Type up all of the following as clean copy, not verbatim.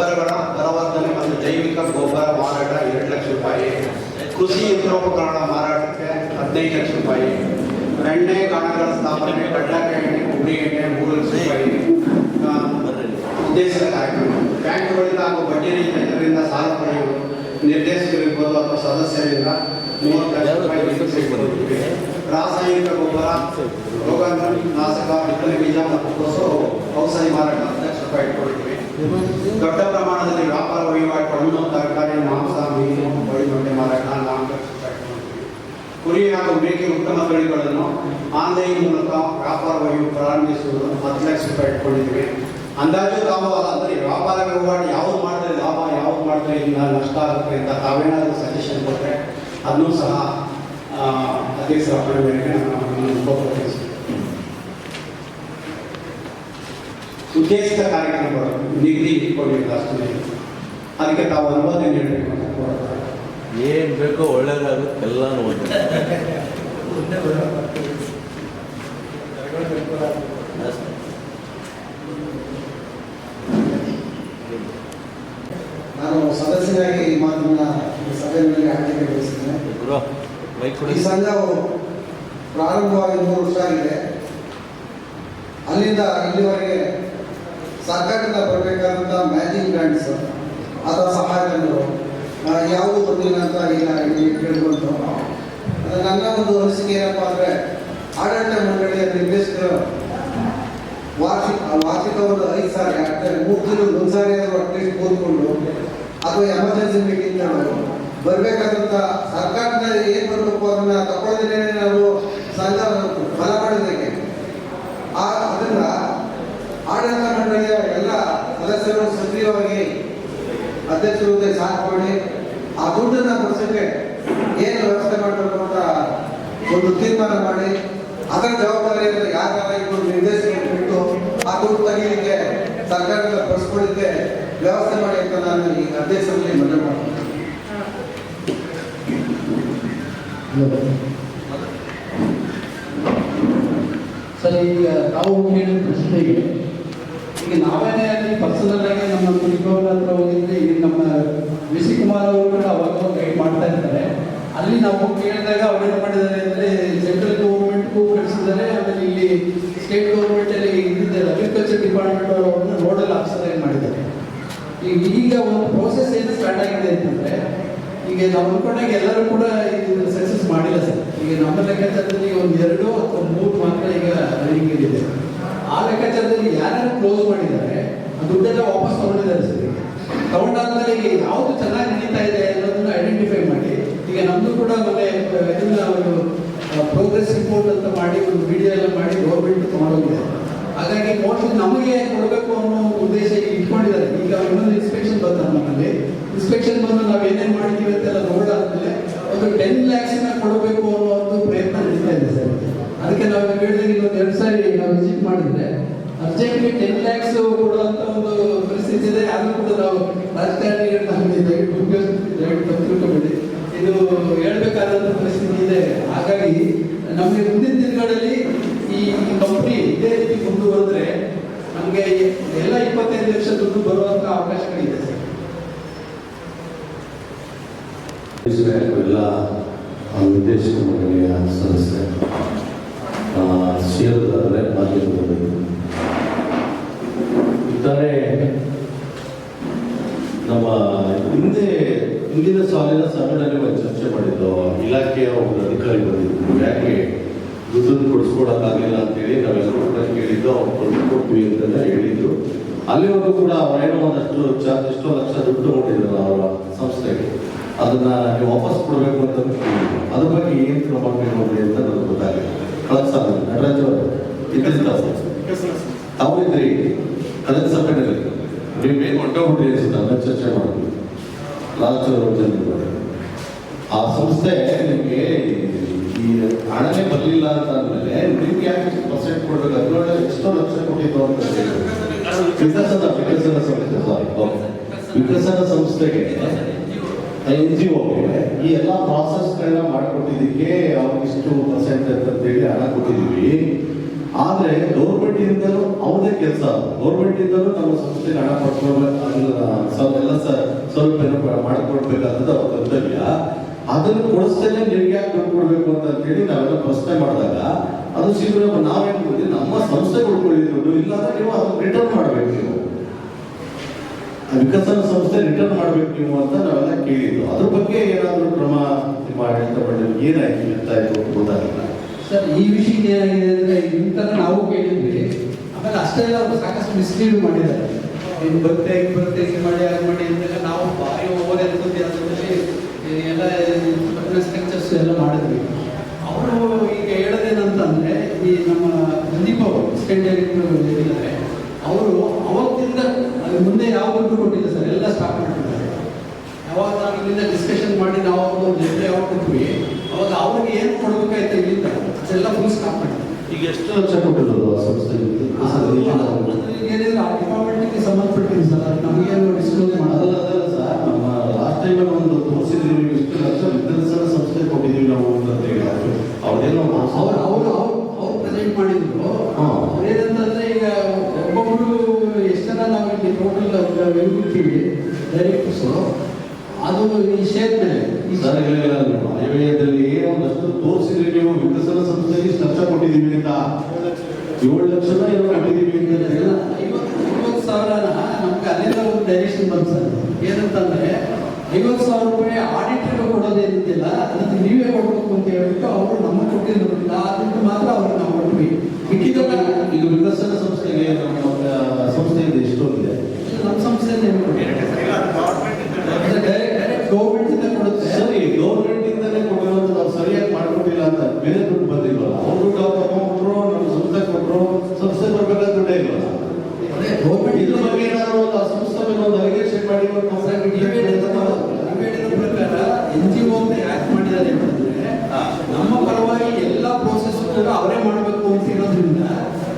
ಗೊಬ್ಬರಗಳ ದರವರ್ಧನೆ ಮತ್ತು ಜೈವಿಕ ಗೊಬ್ಬರ ಮಾರಾಟ 2 ಲಕ್ಷ ರೂಪಾಯಿ, ಕೃಷಿ ಯಂತ್ರೋಪಕರಣ ಮಾರಾಟಕ್ಕೆ 15 ಲಕ್ಷ ರೂಪಾಯಿ, ಎಣ್ಣೆ ಗಾಣಗಳ ಸ್ಥಾಪನೆ, ಕಡ್ಡಾಯ ಎಣ್ಣೆ, ಉಡಿ ಎಣ್ಣೆ 3 ಲಕ್ಷ ರೂಪಾಯಿ ಉದ್ದೇಶದ ಕಾರ್ಯಕ್ರಮ. ಬ್ಯಾಂಕ್ಗಳಿಂದ ಹಾಗೂ ಬಡ್ಡಿ ರಹಿತ ಇದರಿಂದ ಸಾಲ ಪಡೆಯುವುದು ನಿರ್ದೇಶಕರಿರ್ಬೋದು ಅಥವಾ ಸದಸ್ಯರಿಂದ 30 ಲಕ್ಷ ರೂಪಾಯಿ. ರಾಸಾಯನಿಕ ಗೊಬ್ಬರ, ರೋಗನಾಶಕ, ಬಿತ್ತನೆ ಬೀಜ ಮತ್ತು ಔಷಧಿ ಮಾರಾಟ 10 ಲಕ್ಷ ರೂಪಾಯಿ ಇಟ್ಕೊಂಡಿದ್ದೀವಿ. ದೊಡ್ಡ ಪ್ರಮಾಣದಲ್ಲಿ ವ್ಯಾಪಾರ ವಹಿವಾಟು, ಹಣ್ಣು, ತರಕಾರಿ, ಮಾಂಸ, ಮೀನು, ಕೋಳಿ ಮೊಟ್ಟೆ ಮಾರಾಟ 4 ಲಕ್ಷ ರೂಪಾಯಿ ಇಟ್ಕೊಂಡಿದ್ದೀವಿ. ಕುರಿ ಹಾಗೂ ಮೇಕೆ ಉತ್ತಮ ತಳಿಗಳನ್ನು ಆನ್ಲೈನ್ ಮೂಲಕ ವ್ಯಾಪಾರ ವಹಿವಾಟು ಪ್ರಾರಂಭಿಸುವುದು 10 ಲಕ್ಷ ರೂಪಾಯಿ ಇಟ್ಕೊಂಡಿದ್ದೀವಿ. ಅಂದಾಜು ತಾವು ಅಂದರೆ ವ್ಯಾಪಾರ ವಹಿವಾಟು ಯಾವುದು ಮಾಡಿದ್ರೆ ಲಾಭ, ಯಾವುದು ಮಾಡಿದ್ರೆ ಇಲ್ಲ ನಷ್ಟ ಆಗುತ್ತೆ ಅಂತ ತಾವೇನಾದರೂ ಸಜೆಷನ್ ಕೊಟ್ಟರೆ ಅದನ್ನೂ ಸಹ ಅಧ್ಯಕ್ಷರ ಅಪ್ಪಣೆ ಮೇರೆಗೆ ನಾನು ಉದ್ದೇಶಿತ ಕಾರ್ಯಕ್ರಮಗಳು ನಿಗದಿ ಇಟ್ಕೊಂಡಿದ್ದು ಅಷ್ಟೇ. ಅದಕ್ಕೆ ತಾವು ಅನುವಾದ ನೀಡಬೇಕು ಅಂತ ಕೋರ್ತಾರೆ. ಏನು ಬೇಕೋ ಒಳ್ಳೇದಾಗುತ್ತೆ ಎಲ್ಲ ನೋಡಿ. ನಾನು ಸದಸ್ಯರಾಗಿ ಈ ಮಾತನ್ನ ಸಭೆಯಲ್ಲಿ ಆಯ್ಕೆ ಬಯಸಿದ್ದೇನೆ. ಈ ಸಂಘವು ಪ್ರಾರಂಭವಾಗಿ 3 ವರ್ಷ ಆಗಿದೆ. ಅಲ್ಲಿಂದ ಇಲ್ಲಿವರೆಗೆ ಸರ್ಕಾರದಿಂದ ಬರಬೇಕಾದಂಥ ಮ್ಯಾಚಿಂಗ್ ಗ್ರಾಂಟ್ಸ್ ಅಥವಾ ಸಹಾಯಧನಗಳು ಯಾವುದೂ ಬಂದಿಲ್ಲ ಅಂತ ಈಗ ಕೇಳ್ಕೊಂಡು ನನ್ನ ಒಂದು ಅನಿಸಿಕೆ ಏನಪ್ಪ ಅಂದರೆ, ಆಡಳಿತ ಮಂಡಳಿಯ ನಿರ್ದೇಶಕರು ವಾರ್ಷಿಕ ಒಂದು 5 ಸಾರಿ ಅಂದರೆ 3 ತಿಂಗಳು 1 ಸಾರಿ ಆದರೂ ಅಟ್ಲೀಸ್ಟ್ ಕೂತ್ಕೊಂಡು ಅಥವಾ ಎಮರ್ಜೆನ್ಸಿ ಮೀಟಿಂಗ್ ಬರಬೇಕಾದಂಥ ಸರ್ಕಾರದಿಂದ ಏನು ಬರಬೇಕು ಅದನ್ನು ತಗೊಳ್ಳೋದೇ ನಾವು ಸಂಘ ಫಲ ಮಾಡೋದಕ್ಕೆ ಅದರಿಂದ ಆಡಳಿತ ಮಂಡಳಿಯ ಎಲ್ಲ ಸದಸ್ಯರು ಸಕ್ರಿಯವಾಗಿ ಅಧ್ಯಕ್ಷರ ಜೊತೆ ಸಾಥ್ ಮಾಡಿ ಆ ದುಡ್ಡನ್ನು ಬಳಸೋಕ್ಕೆ ಏನು ವ್ಯವಸ್ಥೆ ಮಾಡಬೇಕು ಅಂತ ಒಂದು ತೀರ್ಮಾನ ಮಾಡಿ ಅದರ ಜವಾಬ್ದಾರಿಯನ್ನು ಯಾರು ನಿರ್ದೇಶಕರು ಬಿಟ್ಟು ಆ ದುಡ್ಡು ತೆಗೀಲಿಕ್ಕೆ ಸರ್ಕಾರದಿಂದ ಬಳಸ್ಕೊಳ್ಳಿಕ್ಕೆ ವ್ಯವಸ್ಥೆ ಮಾಡಿ ಅಂತ ನಾನು ಈ ಅಧ್ಯಕ್ಷರಲ್ಲಿ ಮನವಿ ಮಾಡ್ತೀನಿ. ಸರ್, ಈಗ ತಾವು ಹೇಳಿದ ಪ್ರಶ್ನೆಗೆ ಈಗ ನಾವೇನೇ ಅಲ್ಲಿ ಪರ್ಸನಲ್ ಆಗಿ ನಮ್ಮ ಕುರಿಗೋರ ಹತ್ರ ಹೋಗಿದ್ರೆ ಈಗ ನಮ್ಮ ವಿ ಸಿ ಕುಮಾರ್ ಅವರು ಕೂಡ ಅವಾಗ ಗೈಡ್ ಮಾಡ್ತಾ ಇರ್ತಾರೆ. ಅಲ್ಲಿ ನಾವು ಕೇಳಿದಾಗ ಅವ್ರು ಏನು ಮಾಡಿದ್ದಾರೆ ಅಂದರೆ ಸೆಂಟ್ರಲ್ ಗೌರ್ಮೆಂಟ್ಗೂ ಕಳಿಸಿದ್ದಾರೆ. ಆಮೇಲೆ ಇಲ್ಲಿ ಸ್ಟೇಟ್ ಗೌರ್ಮೆಂಟಲ್ಲಿ ಇದ್ದಿದ್ದಾರೆ ಅಗ್ರಿಕಲ್ಚರ್ ಡಿಪಾರ್ಟ್ಮೆಂಟ್ ಅವ್ರನ್ನ ನೋಡಲ್ ಆಫೀಸರ್ ಏನು ಮಾಡಿದ್ದಾರೆ. ಈಗ ಒಂದು ಪ್ರೋಸೆಸ್ ಏನು ಸ್ಟಾರ್ಟ್ ಆಗಿದೆ ಅಂತಂದರೆ, ಈಗ ನಾವು ಅಂದ್ಕೊಂಡಾಗ ಎಲ್ಲರೂ ಕೂಡ ಇದು ಸಕ್ಸಸ್ ಮಾಡಿಲ್ಲ ಸರ್. ಈಗ ನಮ್ಮ ಲೆಕ್ಕಾಚಾರದಲ್ಲಿ 1, 2 ಅಥವಾ 3 ಮಾತ್ರ ಈಗ ರನ್ನಿಂಗ್ ಇದೆ. ಆ ಲೆಕ್ಕಾಚಾರದಲ್ಲಿ ಯಾರ್ಯಾರು ಕ್ಲೋಸ್ ಮಾಡಿದ್ದಾರೆ ಆ ದುಡ್ಡೆಲ್ಲ ವಾಪಸ್ ತಗೊಂಡಿದ್ದಾರೆ ಸರ್. ತಗೊಂಡಾದ್ಮೇಲೆ ಈಗ ಯಾವುದು ಚೆನ್ನಾಗಿ ನಡೀತಾ ಇದೆ ಅನ್ನೋದನ್ನ ಐಡೆಂಟಿಫೈ ಮಾಡಿ, ಈಗ ನಮ್ಮದು ಕೂಡ ಮೊನ್ನೆ ಇದನ್ನ ಒಂದು ಪ್ರೋಗ್ರೆಸ್ ರಿಪೋರ್ಟ್ ಅಂತ ಮಾಡಿ ಒಂದು ವಿಡಿಯೋ ಎಲ್ಲ ಮಾಡಿ ಗೌರ್ಮೆಂಟ್ ತಗೊಂಡೋಗಿದೆ. ಹಾಗಾಗಿ ಮೋಸ್ಟ್ಲಿ ನಮಗೆ ಕೊಡಬೇಕು ಅನ್ನೋ ಉದ್ದೇಶ ಇಟ್ಕೊಂಡಿದ್ದಾರೆ. ಈಗ ಇನ್ನೊಂದು ಇನ್ಸ್ಪೆಕ್ಷನ್ ಬರ್ತಾರೆ ನಮ್ಮಲ್ಲಿ. ಇನ್ಸ್ಪೆಕ್ಷನ್ ಬಂದು ನಾವು ಏನೇನು ಮಾಡಿದ್ದೀವಿ ಅಂತೆಲ್ಲ ನೋಡಾದ್ಮೇಲೆ ಒಂದು 10 lakhs ಕೊಡಬೇಕು ಅನ್ನೋ ಒಂದು ಪ್ರಯತ್ನ ನಡೀತಾ ಇದೆ ಸರ್. ಅದಕ್ಕೆ ನಾವು ಹೇಳಿದಾಗ ಇನ್ನೊಂದು 2 ಸಾರಿ ನಾವು ವಿಸಿಟ್ ಮಾಡಿದ್ರೆ ಅರ್ಜೆಂಟ್ಲಿ 10 lakhs ಕೊಡುವಂಥ ಒಂದು ಪರಿಸ್ಥಿತಿ ಇದೆ. ಆದರೂ ಕೂಡ ನಾವು ರಾಜಕಾರಣಿಗಳು ನಮಗೆ ದಯವಿಟ್ಟು ತಿಳ್ಕೊಬೇಡಿ, ಇದು ಹೇಳ್ಬೇಕಾದಂಥ ಪರಿಸ್ಥಿತಿ ಇದೆ. ಹಾಗಾಗಿ ನಮಗೆ ಮುಂದಿನ ದಿನಗಳಲ್ಲಿ ಈ ಕಂಪ್ನಿ ಇದೇ ರೀತಿ ಮುಂದುವರೆದ್ರೆ ನಮಗೆ ಎಲ್ಲ 25 ಲಕ್ಷ ದುಡ್ಡು ಬರುವಂಥ ಅವಕಾಶಗಳಿದೆ ಸರ್. ಎಲ್ಲ ನಿರ್ದೇಶಕ ಮಂಡಳಿಯ ಸದಸ್ಯ ಷೇರುದಾರರೇ, ಮಾಧ್ಯಮದಲ್ಲಿ ಇದ್ದಾರೆ. ನಮ್ಮ ಹಿಂದಿನ ಸಾಲಿನ ಸಭೆಯಲ್ಲಿ ಒಂದು ಚರ್ಚೆ ಮಾಡಿದ್ದು, ಇಲಾಖೆಯ ಒಂದು ಅಧಿಕಾರಿ ಬಂದಿದ್ರು, ಯಾಕೆ ದುಡ್ಡನ್ನು ಕೊಡಿಸ್ಕೊಡೋಕ್ಕಾಗಲಿಲ್ಲ ಅಂತೇಳಿ ನಾವೆಲ್ಲರೂ ಕೂಡ ಕೇಳಿದ್ದು. ಅವ್ರು ಕೊಡ್ತೀವಿ ಅಂತೆಲ್ಲ ಹೇಳಿದ್ರು. ಅಲ್ಲಿವರೆಗೂ ಕೂಡ ಅವರೇನೋ ಒಂದಷ್ಟು ಎಷ್ಟೋ ಲಕ್ಷ ದುಡ್ಡು ಕೊಟ್ಟಿದ್ರು ಅವರ ಸಂಸ್ಥೆಗೆ. ಅದನ್ನ ನೀವು ವಾಪಸ್ ಕೊಡಬೇಕು ಅಂತ ಕೇಳಿದ್ರು. ಅದ್ರ ಬಗ್ಗೆ ಏನು ಕ್ರಮ ಕೈಗೊಂಡ್ರಿ ಅಂತ ನನಗೆ ಗೊತ್ತಾಗಲಿಲ್ಲ. ಕಳೆದ ಸಾಲ ನಟರಾಜ್ ಅವರು ಇದ್ದಿದ್ದ ತಾವು ಇದ್ರಿ ಕಳೆದ ಸಭೆಯಲ್ಲಿ, ನೀವೇನು ಹೊಂಟೋಗ್ಬಿಟ್ರಿ ಅನ್ಸುತ್ತೆ ಚರ್ಚೆ ಮಾಡಿದ್ವಿ. ಆ ಸಂಸ್ಥೆ ನಿಮಗೆ ಈ ಹಣನೇ ಬರಲಿಲ್ಲ ಅಂತ ಅಂದಮೇಲೆ ನಿಮ್ಗೆ ಯಾಕೆ ಪರ್ಸೆಂಟ್ ಕೊಡಬೇಕು? ಅದರೊಳಗೆ ಎಷ್ಟೋ ಲಕ್ಷ ಕೊಟ್ಟಿದ್ದು ಅಂತ ವಿಕಸನ ಸಂಸ್ಥೆಗೆ NGO ಈ ಎಲ್ಲ ಪ್ರಾಸೆಸ್ಗಳನ್ನ ಮಾಡಿಕೊಟ್ಟಿದ್ದಕ್ಕೆ ಅವ್ರಿಗೆ ಇಷ್ಟು ಪರ್ಸೆಂಟ್ ಅಂತೇಳಿ ಹಣ ಕೊಟ್ಟಿದ್ದೀವಿ. ಆದರೆ ಗೌರ್ಮೆಂಟ್ ಇಂದಲೂ ಅವ್ರದೇ ಕೆಲಸ, ಗೌರ್ಮೆಂಟ್ ಇಂದಲೂ ನಮ್ಮ ಸಂಸ್ಥೆಗೆ ಹಣ ಪಡ್ಕೊಳ್ಳೋ ಸ್ವಲ್ಪ ಏನೋ ಮಾಡಿಕೊಡ್ಬೇಕಾದದ್ದು ಅವ್ರ ಕರ್ತವ್ಯ. ಅದನ್ನು ಕೊಡಿಸ್ತೇನೆ ನಿಮ್ಗೆ ಯಾಕೆ ದುಡ್ಡು ಕೊಡಬೇಕು ಅಂತ ಹೇಳಿ ನಾವೆಲ್ಲ ಪ್ರಶ್ನೆ ಮಾಡಿದಾಗ ಅದು ಶೀಘ್ರ ನಾವೇನು ಮಾಡಿದ್ವಿ, ನಮ್ಮ ಸಂಸ್ಥೆ ಕೊಡ್ಕೊಳ್ಳಿ ದುಡ್ಡು, ಇಲ್ಲಾಂದ್ರೆ ನೀವು ಅದನ್ನು ರಿಟರ್ನ್ ಮಾಡ್ಬೇಕು, ನೀವು ವಿಕಸನ ಸಂಸ್ಥೆ ರಿಟರ್ನ್ ಮಾಡ್ಬೇಕು ನೀವು ಅಂತ ನಾವೆಲ್ಲ ಕೇಳಿದ್ದು. ಅದ್ರ ಬಗ್ಗೆ ಏನಾದರೂ ಕ್ರಮ ಆಡಳಿತ ಮಾಡಿದ್ರೆ ಏನಾಯ್ತು ಅಂತ ಆಯ್ತು ಗೊತ್ತಾಗಿಲ್ಲ ಸರ್. ಈ ವಿಷಯಕ್ಕೆ ಏನಾಗಿದೆ ಅಂದರೆ ಇಂಥರ ನಾವು ಕೇಳಿದ್ವಿ, ಆಮೇಲೆ ಅಷ್ಟೇ ಅಲ್ಲ ಅವರು ಸಾಕಷ್ಟು ಮಿಸ್ಲೀಡ್ ಮಾಡಿದ್ದಾರೆ. ಇದು ಬರುತ್ತೆ ಹಿಂಗೆ ಮಾಡಿ ಹಾಗೆ ಮಾಡಿ ಅಂತೆಲ್ಲ ನಾವು ಭಾರಿ ಓವರ್ ಎಂತೂಸಿಯಾಸಮ್ನಲ್ಲಿ ಎಲ್ಲ ಸ್ಟ್ರಕ್ಚರ್ಸ್ ಎಲ್ಲ ಮಾಡಿದ್ವಿ. ಅವರು ಈಗ ಹೇಳೋದೇನಂತಂದರೆ, ಈ ನಮ್ಮ ಸಂದೀಪ್ ಅವರು ಸ್ಟೇಟ್ ಡೈರೆಕ್ಟರ್ ಹೇಳಿದ್ದಾರೆ, ಅವರು ಅವತ್ತಿಂದ ಮುಂದೆ ಯಾವ ದುಡ್ಡು ಕೊಟ್ಟಿಲ್ಲ ಸರ್, ಎಲ್ಲ ಸ್ಟಾಪ್ ಮಾಡಿದ್ದಾರೆ. ಯಾವಾಗ ನಾವು ಇಲ್ಲಿಂದ ಡಿಸ್ಕಷನ್ ಮಾಡಿ ನಾವು ಒಂದು ಲೆಟ್ರ್ ಯಾವಾಗ ಕೊಟ್ವಿ, ಅವಾಗ ಅವ್ರಿಗೆ ಏನು ಕೊಡಬೇಕಾಯ್ತು ಇಲ್ಲಿಂದ ಅದೆಲ್ಲ ಫುಲ್ ಸ್ಟಾಪ್ ಮಾಡಿದ್ದಾರೆ. ಈಗ ಎಷ್ಟು ಲಕ್ಷ ಕೊಟ್ಟಿರೋದು ಆ ಸಂಸ್ಥೆಗೆ? ಏನಿದ್ರೆ ಆ ಡಿಪಾರ್ಟ್ಮೆಂಟ್ಗೆ ಸಂಬಂಧಪಟ್ಟಿದೆ ಸರ್, ಅದು ನಮಗೇನು ಡಿಸ್ಕ್ಲೋಸ್ ಮಾಡೋದಲ್ಲ. ಅದಲ್ಲ ಸರ್, ನಮ್ಮ ಲಾಸ್ಟ್ ಟೈಮ್ ಒಂದು ತೋರಿಸಿದ್ವಿ, ನೀವು ಇಷ್ಟು ಲಕ್ಷ ವಿಕಸನ ಸಂಸ್ಥೆ ಕೊಟ್ಟಿದ್ದೀವಿ ನಾವು ಅಂತ ಹೇಳಿ ಅವ್ರದೇನೋ ಅವ್ರು ಪ್ರೆಸೆಂಟ್ ಮಾಡಿದ್ರು. ಏನಂತಂದ್ರೆ ಈಗ ಒಬ್ಬೊಬ್ರು ಎಷ್ಟು ಜನ ನಾವು ಇಲ್ಲಿ ಟೋಟಲ್ ಇರ್ತೀವಿ ಡೈರೆಕ್ಟರ್ಸು, ಅದು ಈ ಶೇರ್ ಮೇಲೆ ಸರ್ ಹೇಳಿಲ್ಲ, ಆಯವ್ಯಯದಲ್ಲಿ ಒಂದಷ್ಟು ತೋರಿಸಿದ್ರಿ ನೀವು, ವಿಕಸನ ಸಂಸ್ಥೆಗೆ ಇಷ್ಟು ಲಕ್ಷ ಕೊಟ್ಟಿದ್ದೀವಿ ಅಂತ, 7 ಲಕ್ಷನ ಏನೋ ಕೊಟ್ಟಿದ್ದೀವಿ ಅಂತ ಹೇಳಿ 50,000 ನಮ್ಗೆ ಅಲ್ಲಿಂದ ಒಂದು ಡೈರೆಕ್ಷನ್ ಬಂತು ಸರ್. ಏನಂತಂದ್ರೆ 50,000 ರೂಪಾಯಿ ಆಡಿಟರ್ ಕೊಡೋದೇನಿಲ್ಲ, ಅದಕ್ಕೆ ನೀವೇ ಕೊಡ್ಬೇಕು ಅಂತ ಹೇಳ್ಬಿಟ್ಟು ಅವರು ನಮಗೆ ಕೊಟ್ಟಿರೋದಿಲ್ಲ, ಅದಕ್ಕೆ ಮಾತ್ರ ಅವ್ರಿಗೆ ನಾವು ಕೊಟ್ವಿ. ಮಿಕ್ಕಿದೆಲ್ಲ ಈಗ ವಿಕಸನ ಸಂಸ್ಥೆಗೆ ನಮ್ಮ ಸಂಸ್ಥೆಯಿಂದ ಎಷ್ಟೊಂದಿದೆ? ನಮ್ಮ ಸಂಸ್ಥೆಯಲ್ಲಿ ಡೈರೆಕ್ಟ್ ಗೌರ್ಮೆಂಟ್ ಇಂದ ಕೊಡುತ್ತೆ. ಸರಿ, ಗೌರ್ಮೆಂಟ್ ಇಂದಲೇ ಕೊಟ್ಟಿರೋದು ನಾವು ಸರಿಯಾಗಿ ಮಾಡ್ಕೊಟ್ಟಿಲ್ಲ ಅಂತ ಬೇರೆ ದುಡ್ಡು ಬಂದಿಲ್ವಲ್ಲ, ಅವ್ರು ದುಡ್ಡು ಅವ್ರು ತಗೊಂಡ್ರು, ನಮ್ಮ ಸಂಸ್ಥೆ ಕೊಟ್ಟರು, ಸಂಸ್ಥೆ ಬರ್ಬೇಕಾದ ದುಡ್ಡೇ ಇಲ್ವಲ್ಲ. ಗೌರ್ಮೆಂಟ್ ಇದ್ರ ಬಗ್ಗೆ ಏನಾದ್ರು ಆ ಸಂಸ್ಥೆ ಮೇಲೆ ಒಂದು ಅಲಿಗೇಷನ್ ಮಾಡಿ ಪ್ರಕಾರ NGO ಅಂತ ಯಾಕೆ ಮಾಡಿದ್ದಾರೆ ಅಂತಂದ್ರೆ, ನಮ್ಮ ಪರವಾಗಿ ಎಲ್ಲ ಪ್ರೋಸೆಸ್ ಕೂಡ ಅವರೇ ಮಾಡಬೇಕು ಅಂತ ಇರೋದ್ರಿಂದ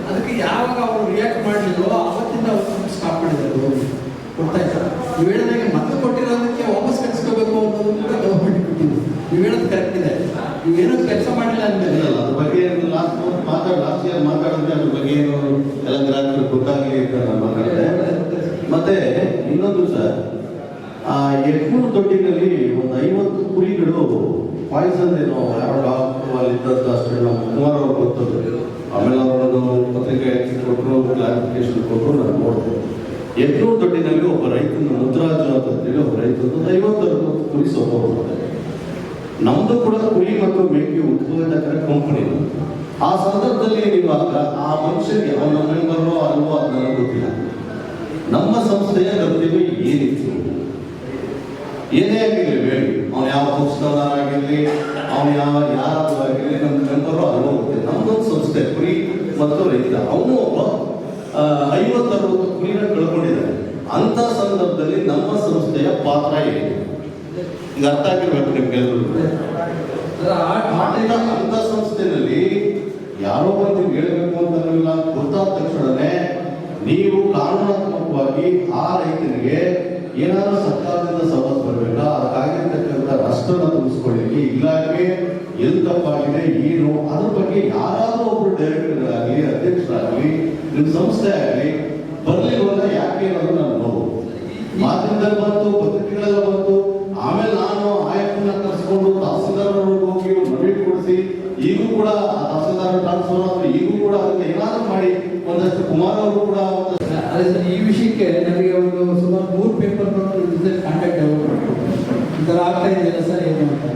ಅದಕ್ಕೆ ಯಾವಾಗ ಅವರು ರಿಯಾಕ್ಟ್ ಮಾಡಲಿಲ್ಲೋ ಅವತ್ತಿಂದ ಅವರು ಸ್ಟಾಪ್ ಮಾಡಿದ್ದಾರೆ. ಕೊಡ್ತಾ ಇದ್ದಾರೆ. ನೀವು ಹೇಳಿದಾಗೆ ಮತ್ತೆ ಕೊಟ್ಟಿರೋದಕ್ಕೆ ವಾಪಸ್ ಕಳಿಸ್ಕೋಬೇಕು ಅನ್ನೋದು ಕೂಡ ಗೌರ್ಮೆಂಟ್ ಕೊಟ್ಟಿದ್ದು. ನೀವು ಹೇಳೋದು ಕರೆಕ್ಟ್ ಇದೆ. ನೀವೇನೋ ಕೆಲಸ ಮಾಡಿಲ್ಲ ಅಂದಮೇಲೆ ಅದ್ರ ಬಗ್ಗೆ ಲಾಸ್ಟ್ ಇಯರ್ ಮಾತಾಡಿದ್ರೆ ಅದ್ರ ಬಗ್ಗೆ ಏನು ಎಲ್ಲ ಗ್ರಾಹಕರು ಗೊತ್ತಾಗಲಿ ಅಂತ ನಾನು ಮಾತಾಡಿದೆ. ಮತ್ತೆ ಇನ್ನೊಂದು ಸರ್, ಯಡ್ಮೂರು ದೊಡ್ಡಿನಲ್ಲಿ ಒಂದು 50 ಕುರಿಗಳು ಪಾಯ್ಸನ್ ಏನೋ ಯಾರೋ ಡಾಕ್ಟರ್ ಅಲ್ಲಿದ್ದಂತ ಅಷ್ಟೇ ನಮ್ಮ ಕುಮಾರ್ ಅವರು ಗೊತ್ತದ್ದು. ಆಮೇಲೆ ಅವರೊಂದು ಪತ್ರಿಕೆ ಕೊಟ್ಟರು, ಕ್ಲಾರಿಫಿಕೇಶನ್ ಕೊಟ್ಟರು, ನಾನು ನೋಡಿದೆ. ಯಡ್ಮೂರು ದೊಡ್ಡಿನಲ್ಲಿ ಒಬ್ಬ ರೈತನ ಮುದ್ರಾಜು ಅಂತೇಳಿ ಒಬ್ಬ ರೈತನ 50 ಕುರಿ ಸೋತೋಗ್ತಾರೆ. ನಮ್ದು ಕೂಡ ಕುರಿ ಮತ್ತು ಮೇಕೆ ಉತ್ಪಾದಕರ ಕಂಪನಿ. ಆ ಸಂದರ್ಭದಲ್ಲಿ ನೀವಾಗ ಆ ಮನುಷ್ಯರಿಗೆ ಅವನ ಮೆಂಬರು ಅಲ್ವೋ ಅದು ನನಗೆ ಗೊತ್ತಿಲ್ಲ, ನಮ್ಮ ಸಂಸ್ಥೆಯ ಕರ್ತವ್ಯ ಏನಿತ್ತು, ಏನೇ ಆಗಿರಲಿ ಬೇಡಿ, ಅವನು ಯಾವ ಪಕ್ಷದವರಾಗಿರಲಿ, ಅವನು ಯಾರಾದ್ರೂ ಆಗಿರಲಿ, ನಮ್ಮ ಮೆಂಬರು ಅಲ್ವೋ ಗೊತ್ತಿಲ್ಲ. ನಮ್ದೊಂದು ಸಂಸ್ಥೆ ಕುರಿ ಮತ್ತು ರೈತ, ಅವನು ಒಬ್ಬ 50-60 ಕುರಿನ ಕಳ್ಕೊಂಡಿದ್ದಾನೆ. ಅಂತ ಸಂದರ್ಭದಲ್ಲಿ ನಮ್ಮ ಸಂಸ್ಥೆಯ ಪಾತ್ರ ಏನಿದೆ ಈಗ ಅರ್ಥ ಆಗಿರ್ಬೇಕು ನಿಮ್ಗೆಲ್ಲರೂ. ಅಂತ ಸಂಸ್ಥೆಯಲ್ಲಿ ಯಾರೋ ಬಂದು ಹೇಳಬೇಕು ಅಂತಲ್ಲ, ಗೊತ್ತಾದ ತಕ್ಷಣನೇ ನೀವು ಕಾನೂನಾತ್ಮಕವಾಗಿ ಆ ರೈತನಿಗೆ ಏನಾದರೂ ಸರ್ಕಾರದಿಂದ ಸವಲತ್ತು ಬರಬೇಕಾ, ಅದಕ್ಕಾಗಿರ್ತಕ್ಕಂಥ ನಷ್ಟನ ತುಂಬಿಸ್ಕೊಳ್ಳಿಕ್ಕೆ ಇಲಾಖೆ ಎಲ್ಲಿ ತಪ್ಪಾಗಿದೆ ಏನು ಅದ್ರ ಬಗ್ಗೆ ಯಾರಾದರೂ ಒಬ್ರು ಡೈರೆಕ್ಟರ್ಗಳಾಗಲಿ, ಅಧ್ಯಕ್ಷರಾಗಲಿ, ನಿಮ್ಮ ಸಂಸ್ಥೆ ಆಗಲಿ ಬರ್ಲಿಲ್ಲ ಯಾಕೆ ಅನ್ನೋದು ನಾನು ನೋಡು. ಮಾಧ್ಯಮದಲ್ಲಿ ಬಂತು, ಪತ್ರಿಕೆಗಳೆಲ್ಲ ಬಂತು, ಆಮೇಲೆ ನಾನು ಆಯಪ್ಪನ ಕರೆಸ್ಕೊಂಡು ತಹಸೀಲ್ದಾರ್ ಹೋಗಿ ಮನವಿ ಕೊಡಿಸಿ, ಈಗೂ ಕೂಡ ತಹಸೀಲ್ದಾರ್ ಟ್ರಾನ್ಸ್ಫರ್ ಆದ್ರೆ ಈಗೂ ಕೂಡ ಅದಕ್ಕೆ ಏನಾದರೂ ಮಾಡಿ ಒಂದಷ್ಟು ಕುಮಾರ್ ಅವರು ಕೂಡ ಅದೇ ಸರ್, ಈ ವಿಷಯಕ್ಕೆ ನನಗೆ ಒಂದು ಸುಮಾರು 3 ಪೇಪರ್ ಕಾಂಟ್ಯಾಕ್ಟ್ ಈ ಥರ ಆಗ್ತಾ ಇದೆಯಲ್ಲ ಸರ್, ಏನು ಅಂತ